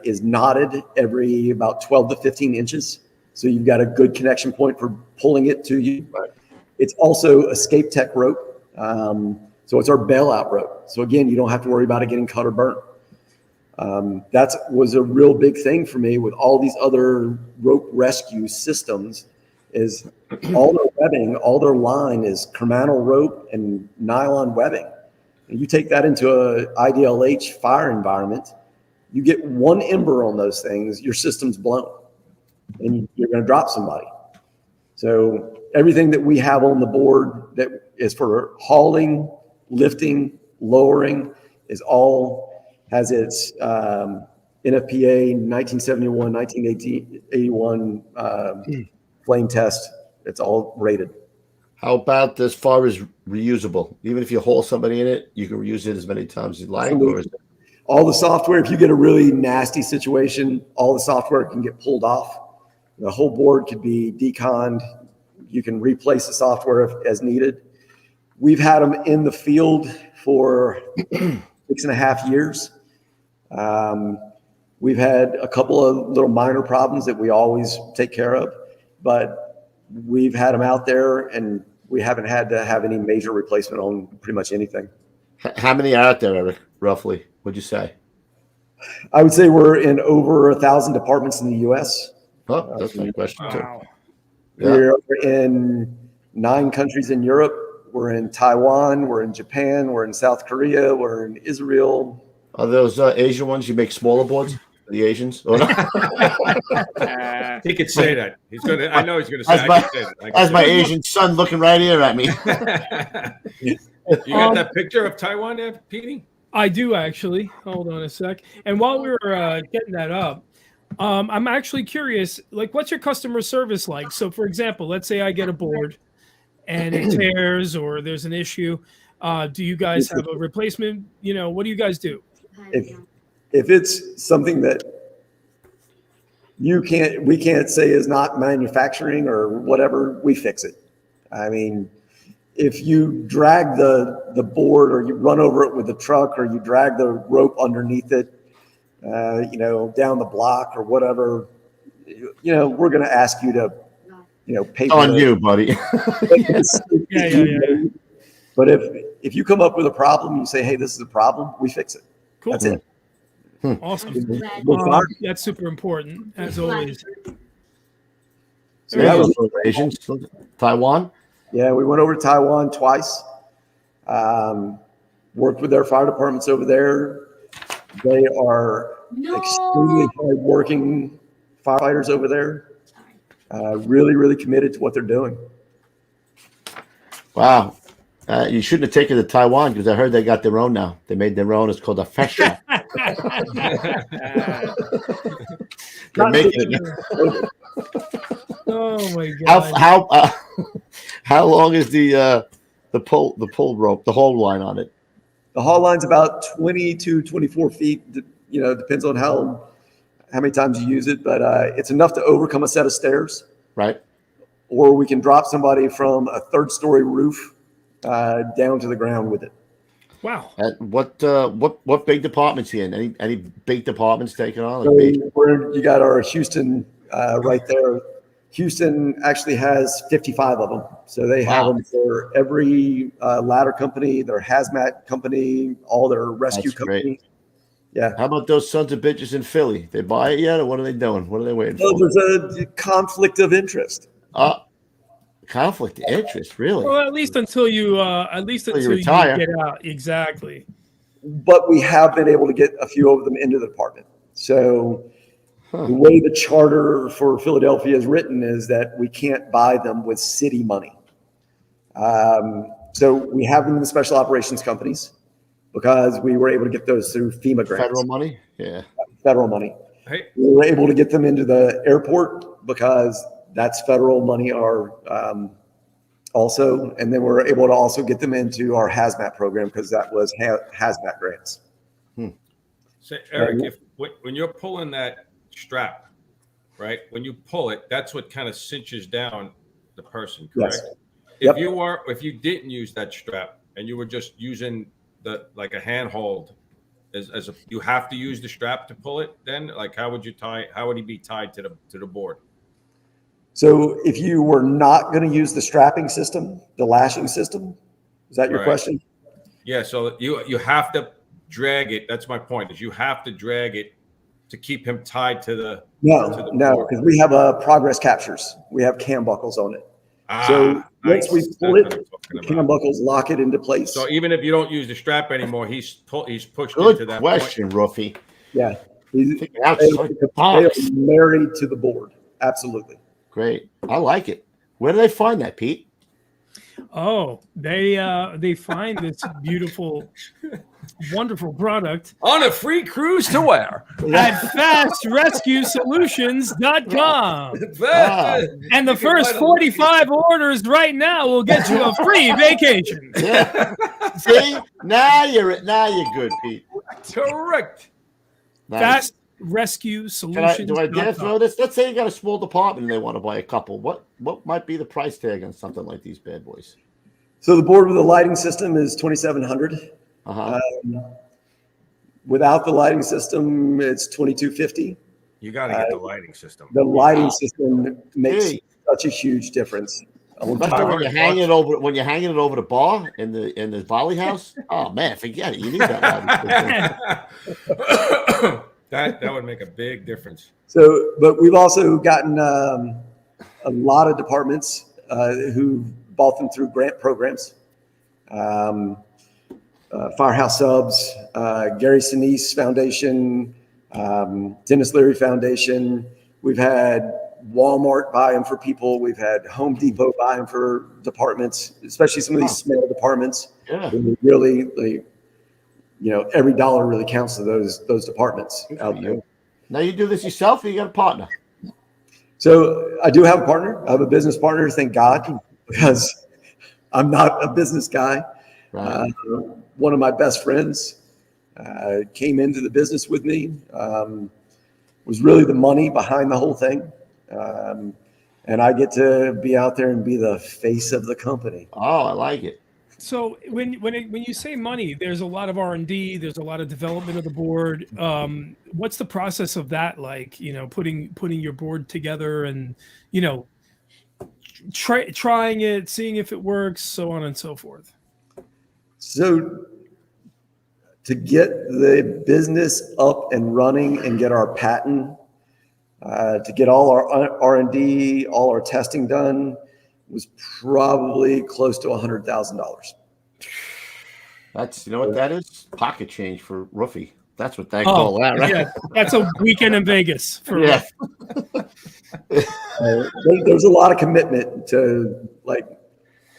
is knotted every about 12 to 15 inches. So you've got a good connection point for pulling it to you. Right. It's also Escape Tech rope. So it's our bailout rope. So again, you don't have to worry about it getting cut or burnt. That was a real big thing for me with all these other rope rescue systems is all their webbing, all their line is Kermanel rope and nylon webbing. And you take that into a IDLH fire environment, you get one ember on those things, your system's blown and you're going to drop somebody. So everything that we have on the board that is for hauling, lifting, lowering is all has its NFPA 1971, 1981 flame test. It's all rated. How about as far as reusable? Even if you haul somebody in it, you can reuse it as many times as you like. Or is it... All the software, if you get a really nasty situation, all the software can get pulled off. The whole board could be deconned. You can replace the software as needed. We've had them in the field for 6.5 years. We've had a couple of little minor problems that we always take care of, but we've had them out there and we haven't had to have any major replacement on pretty much anything. How many are out there, Eric, roughly? What'd you say? I would say we're in over 1,000 departments in the U.S. Oh, that's my question too. Wow. We're in 9 countries in Europe. We're in Taiwan. We're in Japan. We're in South Korea. We're in Israel. Are those Asian ones you make smaller boards? The Asians? Or not? He could say that. He's gonna. I know he's gonna say. As my Asian son looking right here at me. You got that picture of Taiwan there, Petey? I do actually. Hold on a sec. And while we were getting that up, I'm actually curious. Like, what's your customer service like? So, for example, let's say I get a board and it tears or there's an issue. Do you guys have a replacement? What do you guys do? If it's something that we can't say is not manufacturing or whatever, we fix it. I mean, if you drag the board or you run over it with the truck or you drag the rope underneath it, down the block or whatever, we're going to ask you to, pay for on you, buddy. Yeah. But if you come up with a problem, you say, hey, this is a problem, we fix it. Cool. That's it. Awesome. That's super important, as always. So that was Asians, Taiwan. Yeah, we went over to Taiwan twice. Worked with their fire departments over there. They are extremely hardworking firefighters over there. Really, really committed to what they're doing. Wow. You shouldn't have taken it to Taiwan because I heard they got their own now. They made their own. It's called a fashion. They're making it. Oh my god! How long is the pull rope, the haul line on it? The haul line's about 20 to 24 feet. Depends on how many times you use it, but it's enough to overcome a set of stairs. Right. Or we can drop somebody from a 3rd-story roof down to the ground with it. Wow. What big departments he in? Any big departments taking on? So you got our Houston right there. Houston actually has 55 of them. So they have them for every ladder company, their hazmat company, all their rescue companies. Great. Yeah. How about those sons of bitches in Philly? They buy it yet, or what are they doing? What are they waiting for? There's a conflict of interest. Conflict of interest, really? Well, at least until you retire. You get out. Exactly. But we have been able to get a few of them into the department. So the way the charter for Philadelphia is written is that we can't buy them with city money. So we have them in the special operations companies because we were able to get those through FEMA grants. Federal money? Yeah. Federal money. Hey. We were able to get them into the airport because that's federal money also. And then we're able to also get them into our hazmat program because that was hazmat grants. So Eric, when you're pulling that strap, right? When you pull it, that's what kind of cinches down the person, correct? Yes. If you didn't use that strap and you were just using like a handhold you have to use the strap to pull it, then how would he be tied to the board? So if you were not going to use the strapping system, the lashing system, is that your question? Yeah. So you have to drag it. That's my point, is you have to drag it to keep him tied to the No, because we have progress captures. We have cam buckles on it. So once we pull it, the cam buckles lock it into place. So even if you don't use the strap anymore, he's pushed Good into that question, point. Ruffy. Yeah. They are married to the board. Absolutely. Great. I like it. Where do they find that, Pete? Oh, they find this beautiful, wonderful product on a free cruise to where? At fastrescuesolutions.com. And the first 45 orders right now will get you a free vacation. Yeah. See? Now you're good, Pete. Correct. Nice. Fast Rescue Solutions. Do I dare throw this? Let's say you got a small department and they want to buy a couple. What might be the price tag on something like these bad boys? So the board with the lighting system is $2,700. Without the lighting system, it's $2,250. You got to get the lighting system. The lighting system makes such a huge difference. Especially when you're hanging it over the bar in the volley house. Oh man, forget it. You need that lighting system. That would make a big difference. So, but we've also gotten a lot of departments who bought them through grant programs. Firehouse Subs, Gary Sinise Foundation, Dennis Leary Foundation. We've had Walmart buy them for people. We've had Home Depot buy them for departments, especially some of these small departments. Yeah. Really, every dollar really counts to those departments out there. Now you do this yourself, or you got a partner? So I do have a partner. I have a business partner, thank God, because I'm not a business guy. Right. One of my best friends came into the business with me, was really the money behind the whole thing. And I get to be out there and be the face of the company. Oh, I like it. So when you say money, there's a lot of R&D, there's a lot of development of the board. What's the process of that like? You know, putting your board together and, you know, trying it, seeing if it works, so on and so forth. So to get the business up and running and get our patent, to get all our R&D, all our testing done, was probably close to $100,000. That's, you know what that is? Pocket change for roofie. That's what they call that, right? Yeah, that's a weekend in Vegas for yeah. There's a lot of commitment to like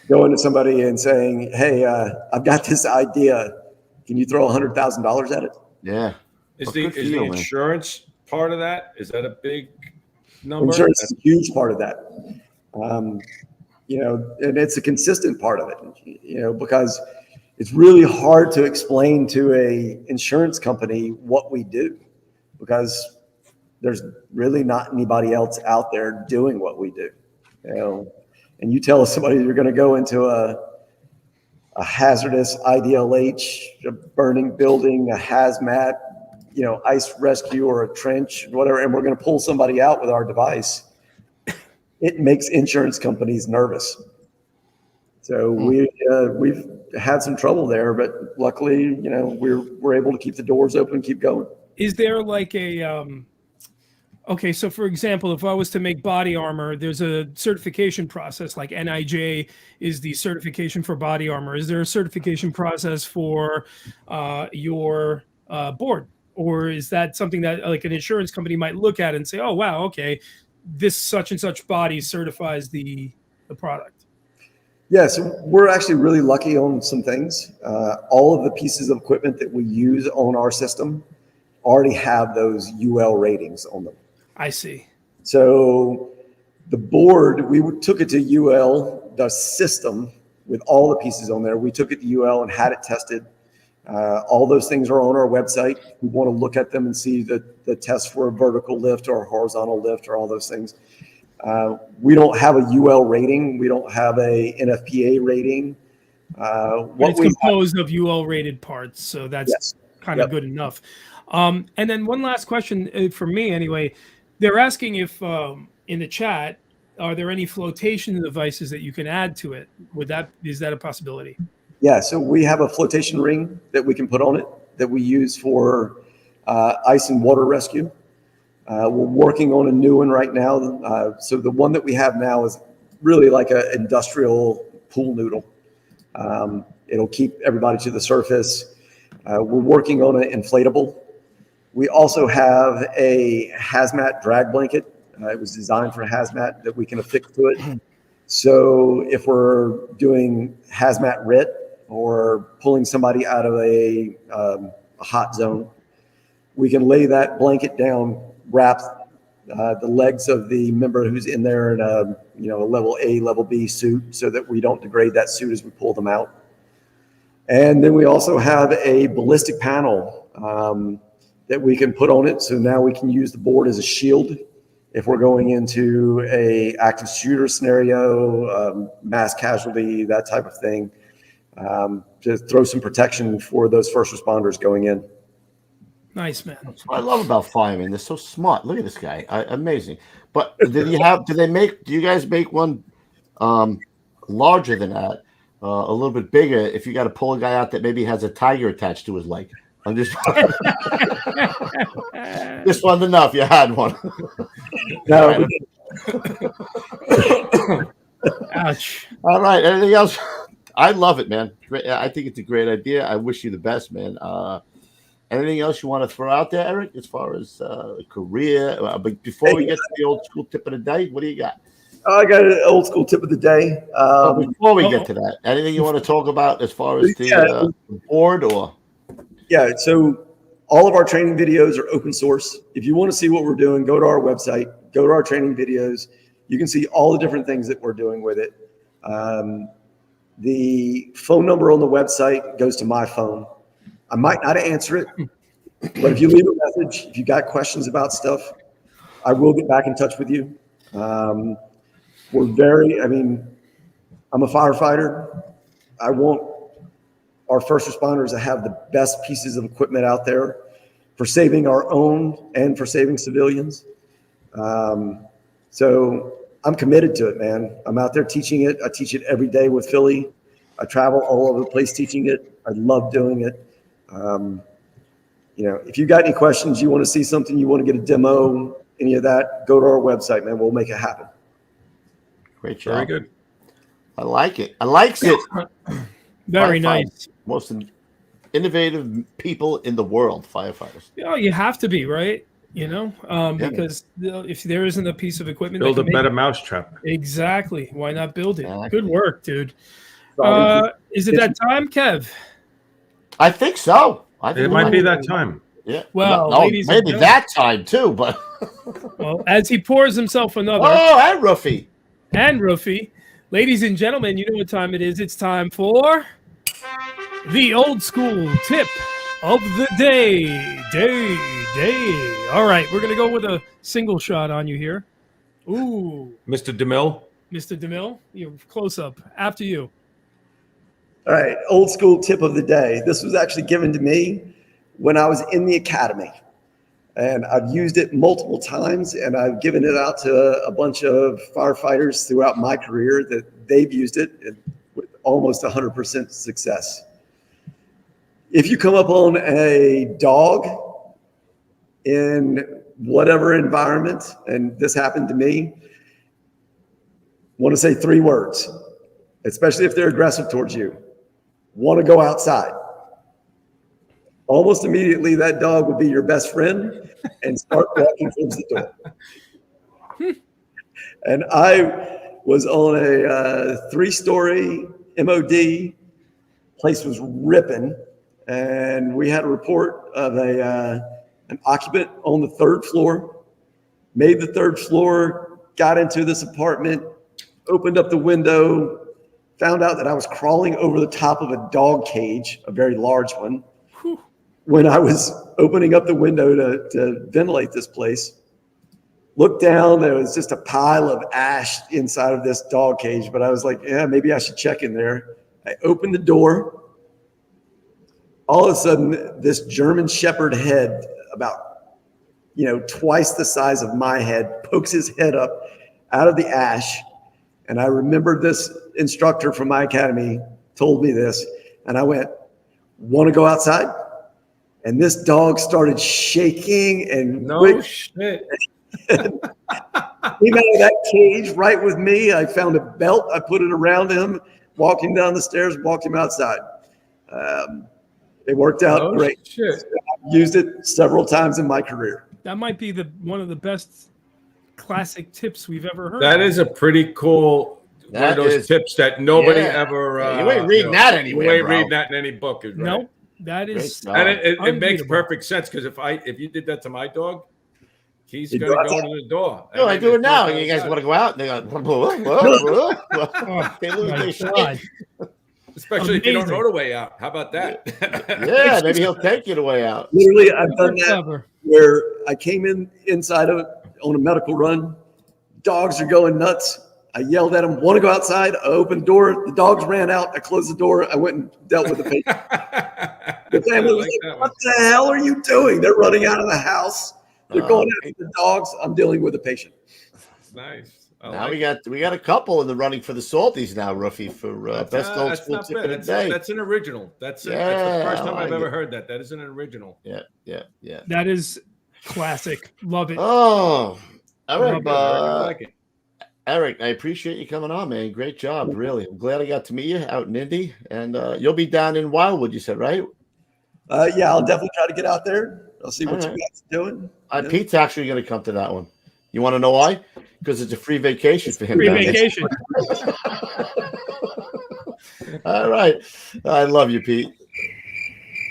going to somebody and saying, "Hey, I've got this idea. Can you throw $100,000 at it?" Yeah. Is the insurance part of that? Is that a big number? Insurance is a huge part of that. You know, and it's a consistent part of it, you know, because it's really hard to explain to a insurance company what we do, because there's really not anybody else out there doing what we do, you know. And you tell somebody you're going to go into a hazardous IDLH, a burning building, a hazmat, you know, ice rescue or a trench, whatever, and we're going to pull somebody out with our device. It makes insurance companies nervous. So we've had some trouble there, but luckily, you know, we're able to keep the doors open and keep going. Is there like a okay, so for example, if I was to make body armor, there's a certification process, like NIJ is the certification for body armor. Is there a certification process for your board? Or is that something that like an insurance company might look at and say, oh, wow, okay, this such and such body certifies the product? Yeah, so we're actually really lucky on some things. All of the pieces of equipment that we use on our system already have those UL ratings on them. I see. So the board, we took it to UL, the system with all the pieces on there. We took it to UL and had it tested. All those things are on our website. We want to look at them and see the tests for a vertical lift or a horizontal lift or all those things. We don't have a UL rating. We don't have a NFPA rating. But it's composed of UL rated parts, so that's kind of good enough. And then one last question for me anyway. They're asking if in the chat, are there any flotation devices that you can add to it? Is that a possibility? Yeah, so we have a flotation ring that we can put on it that we use for ice and water rescue. We're working on a new one right now. So the one that we have now is really like an industrial pool noodle. It'll keep everybody to the surface. We're working on an inflatable. We also have a hazmat drag blanket. It was designed for hazmat that we can affix to it. So if we're doing hazmat RIT or pulling somebody out of a hot zone, we can lay that blanket down, wrap the legs of the member who's in there in a level A, level B suit, so that we don't degrade that suit as we pull them out. And then we also have a ballistic panel that we can put on it. So now we can use the board as a shield if we're going into a active shooter scenario, mass casualty, that type of thing, to throw some protection for those first responders going in. Nice, man. That's what I love about firemen. They're so smart. Look at this guy. Amazing. But do you guys make one larger than that, a little bit bigger, if you got to pull a guy out that maybe has a tiger attached to his leg? I'm just this one's enough. You had one. No. Ouch. All right. Anything else? I love it, man. I think it's a great idea. I wish you the best, man. Anything else you want to throw out there, Eric, as far as career? But before we get to the old school tip of the day, what do you got? I got an old school tip of the day. Before we get to that, anything you want to talk about as far as the board or? Yeah, so all of our training videos are open source. If you want to see what we're doing, go to our website, go to our training videos. You can see all the different things that we're doing with it. The phone number on the website goes to my phone. I might not answer it, but if you leave a message, if you got questions about stuff, I will get back in touch with you. I'm a firefighter. I want our first responders to have the best pieces of equipment out there for saving our own and for saving civilians. So I'm committed to it, man. I'm out there teaching it. I teach it every day with Philly. I travel all over the place teaching it. I love doing it. If you got any questions, you want to see something, you want to get a demo, any of that, go to our website, man. We'll make it happen. Great job. Very good. I like it. I likes it. Very nice. Most innovative people in the world, firefighters. You have to be, right? Because if there isn't a piece of equipment, build a better mousetrap. Exactly. Why not build it? Exactly. Good work, dude. Is it that time, Kev? I think so. It might be that time. Yeah. Well, ladies maybe that time too, but well, as he pours himself another. Oh, and Ruffy. Ladies and gentlemen, you know what time it is. It's time for the old school tip of the day. All right, we're gonna go with a single shot on you here. Ooh, Mr. DeMille, you're close up. After you. All right, old school tip of the day. This was actually given to me when I was in the academy, and I've used it multiple times, and I've given it out to a bunch of firefighters throughout my career that they've used it with almost 100% success. If you come up on a dog in whatever environment, and this happened to me, want to say 3 words, especially if they're aggressive towards you. Want to go outside. Almost immediately, that dog will be your best friend and start walking towards the door. And I was on a 3-story MOD. Place was ripping, and we had a report of an occupant on the 3rd floor. Made the 3rd floor, got into this apartment, opened up the window, found out that I was crawling over the top of a dog cage, a very large one. When I was opening up the window to ventilate this place, looked down, there was just a pile of ash inside of this dog cage, but I was like, yeah, maybe I should check in there. I opened the door. All of a sudden, this German Shepherd head, about twice the size of my head, pokes his head up out of the ash. And I remember this instructor from my academy told me this, and I went, want to go outside? And this dog started shaking and shit. Came out of that cage right with me. I found a belt. I put it around him, walked him down the stairs, walked him outside. It worked out great. Shit. I've used it several times in my career. That might be one of the best classic tips we've ever heard. That is a pretty cool one of those tips that nobody ever. You ain't reading that anywhere. You ain't reading that in any book. Right? Nope. That is, and it makes perfect sense because if you did that to my dog, he's going to go to the door. No, I do it now. You guys want to go out? And they go, they lose their shit. Especially if you don't know the way out. How about that? Yeah, maybe he'll take you the way out. Literally, I've done that where I came inside of it on a medical run. Dogs are going nuts. I yelled at them, want to go outside? I opened the door. The dogs ran out. I closed the door. I went and dealt with the patient. The family was like, what the hell are you doing? They're running out of the house. They're going after the dogs. I'm dealing with the patient. Nice. Now we got a couple in the running for the Salties now, Ruffy, for best old school tip of the day. That's an original. That's the first time I've ever heard that. That is an original. Yeah. That is classic. Love it. Oh, all right. I like it. Eric, I appreciate you coming on, man. Great job, really. I'm glad I got to meet you out in Indy, and you'll be down in Wildwood, you said, right? Yeah, I'll definitely try to get out there. I'll see what you guys are doing. Pete's actually going to come to that one. You want to know why? Because it's a free vacation for him. Free vacation. All right. I love you, Pete.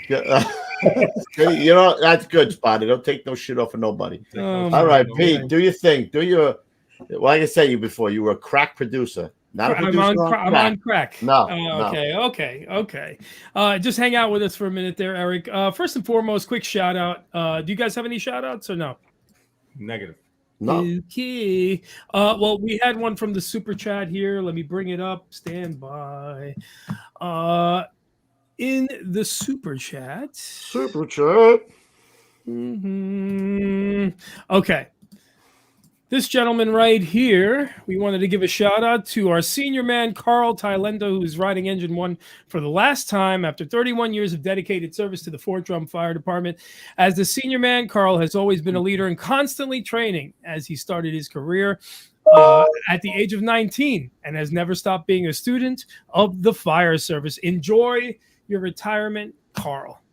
That's good, Spotty. Don't take no shit off of nobody. All right, Pete, do your thing. Like I said you before, you were a crack producer. Not a I'm producer on crack. No, Okay. Just hang out with us for a minute there, Eric. First and foremost, quick shout out. Do you guys have any shout outs or no? Negative. No. Okay. Well, we had one from the super chat here. Let me bring it up. Stand by. In the super chat. Super chat. Okay. This gentleman right here, we wanted to give a shout out to our senior man, Carl Thailander, who is riding Engine 1 for the last time after 31 years of dedicated service to the Fort Drum Fire Department. As the senior man, Carl has always been a leader and constantly training as he started his career at the age of 19 and has never stopped being a student of the fire service. Enjoy your retirement, Carl.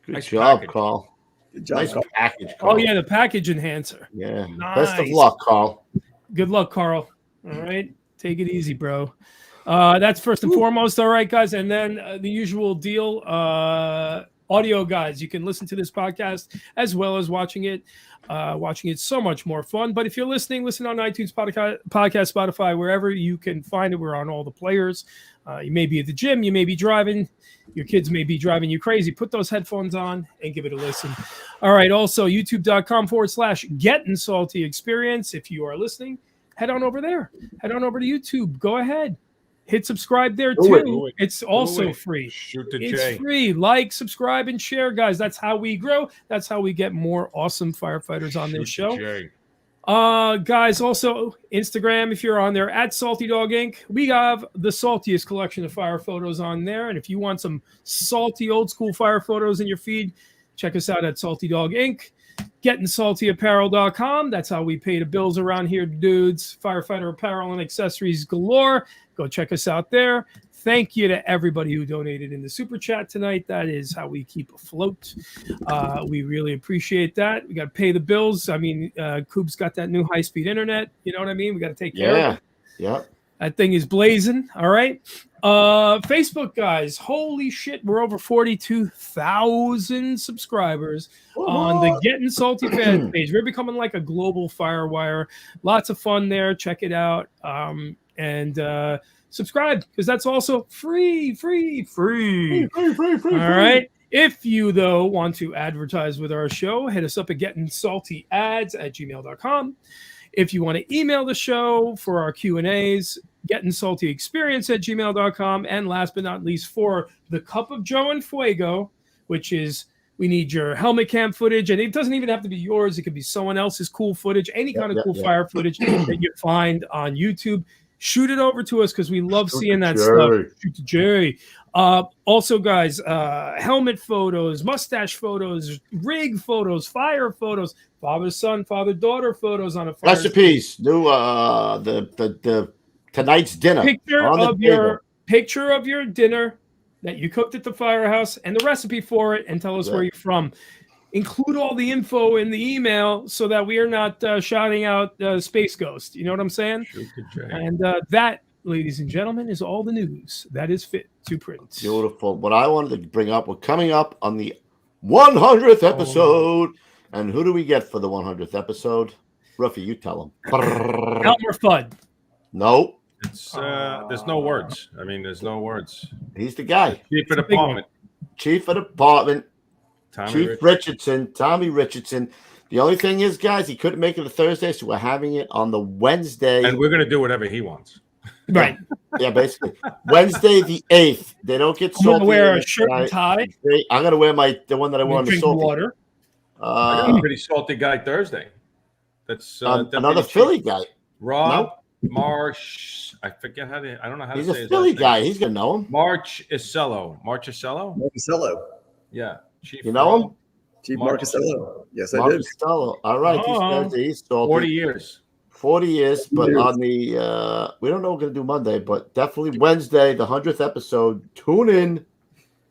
Good job, Carl. Good job, Nice Carl. package, Carl. Oh, yeah, the package enhancer. Yeah. Nice. Best of luck, Carl. Good luck, Carl. All right. Take it easy, bro. That's first and foremost. All right, guys. And then the usual deal, audio guys. You can listen to this podcast as well as watching it. Watching it's so much more fun. But if you're listening, listen on iTunes, podcast, Spotify, wherever you can find it. We're on all the players. You may be at the gym. You may be driving. Your kids may be driving you crazy. Put those headphones on and give it a listen. All right. Also, youtube.com/Getting Salty Experience. If you are listening, head on over there. Head on over to YouTube. Go ahead. Hit subscribe there too. It's also free. Shoot the It's J. free. Like, subscribe, and share, guys. That's how we grow. That's how we get more awesome firefighters on this show. Guys, also Instagram, if you're on there, at Salty Dog Inc. We have the saltiest collection of fire photos on there. And if you want some salty old school fire photos in your feed, check us out at Salty Dog Inc. GettingSaltyApparel.com. That's how we pay the bills around here, dudes. Firefighter apparel and accessories galore. Go check us out there. Thank you to everybody who donated in the super chat tonight. That is how we keep afloat. We really appreciate that. We got to pay the bills. I mean, Coop's got that new high-speed internet. You know what I mean? We got to take care of it. Yeah. That thing is blazing. All right. Facebook, guys. Holy shit. We're over 42,000 subscribers on the Getting Salty fan page. We're becoming like a global Firewire. Lots of fun there. Check it out. And subscribe, because that's also free. All right. If you, though, want to advertise with our show, hit us up at gettingsaltyads@gmail.com. If you want to email the show for our Q&As, gettingsaltyexperience@gmail.com. And last but not least, for the Cup of Joe and Fuego, which is we need your helmet cam footage. And it doesn't even have to be yours. It could be someone else's cool footage, any kind of cool fire footage that you find on YouTube. Shoot it over to us, because we love seeing that stuff. Shoot to Jerry. Also, guys, helmet photos, mustache photos, rig photos, fire photos, father-son, father-daughter photos on a fire. Recipes. New the tonight's dinner. Picture of your dinner that you cooked at the Firehouse and the recipe for it, and tell us where you're from. Include all the info in the email so that we are not shouting out Space Ghost. You know what I'm saying? And that, ladies and gentlemen, is all the news that is fit to print. Beautiful. What I wanted to bring up, we're coming up on the 100th episode. And who do we get for the 100th episode? Ruffy, you tell him. Elmer Fudd. No. It's there's no words. I mean, there's no words. He's the guy. Chief of department. Chief of department. Tommy Richardson. The only thing is, guys, he couldn't make it a Thursday, so we're having it on the Wednesday. And we're going to do whatever he wants. Right. Yeah, basically. Wednesday the 8th. They don't get salty. I'm going to wear a shirt and tie. I'm going to wear the one that I wore on the salty. Water. I got a pretty salty guy Thursday. That's another Philly guy. Rob Marsh. I forget how to. I don't know how to say his He's a Philly last guy. name. He's going to know him. Marchicello. Yeah. Chief. You know him? Chief Marchicello. Yes, I did. Marchicello. All right. He's salty. 40 years. 40 years. But on the, we don't know what we're going to do Monday, but definitely Wednesday, the 100th episode. Tune in.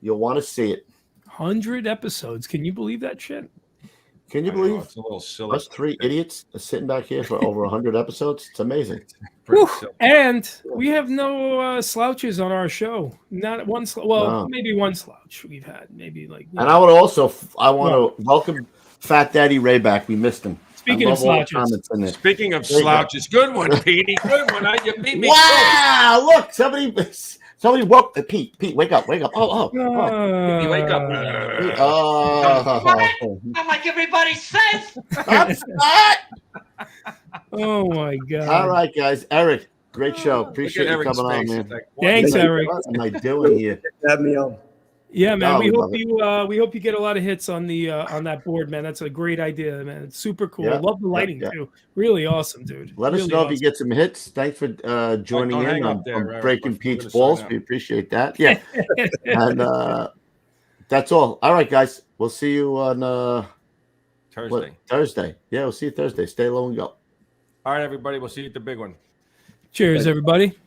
You'll want to see it. 100 episodes. Can you believe that shit? Can you believe it's a little silly. Us three idiots are sitting back here for over 100 episodes? It's amazing. And we have no slouches on our show. Not one. Maybe one slouch we've had. Maybe like. And I want to welcome Fat Daddy Ray back. We missed him. Speaking of slouches. Speaking of slouches, good one, Petey. Good one. You beat me. Wow! Look, somebody woke Pete. Pete, wake up! Oh. Petey, wake up. I'm like everybody says. That's not. Oh my God! All right, guys. Eric, great show. Appreciate you coming on, man. Thanks, Eric. What am I doing here? Have me on. Yeah, man. Oh, we hope you get a lot of hits on the on that board, man. That's a great idea, man. It's super cool. Yeah, I love the lighting too. Really awesome, dude. Let us know if you get some hits. Thanks for joining in on Breaking Pete's Balls. We appreciate that. Yeah. And that's all. All right, guys. We'll see you on Thursday. Yeah, we'll see you Thursday. Stay low and go. All right, everybody. We'll see you at the big one. Cheers, everybody.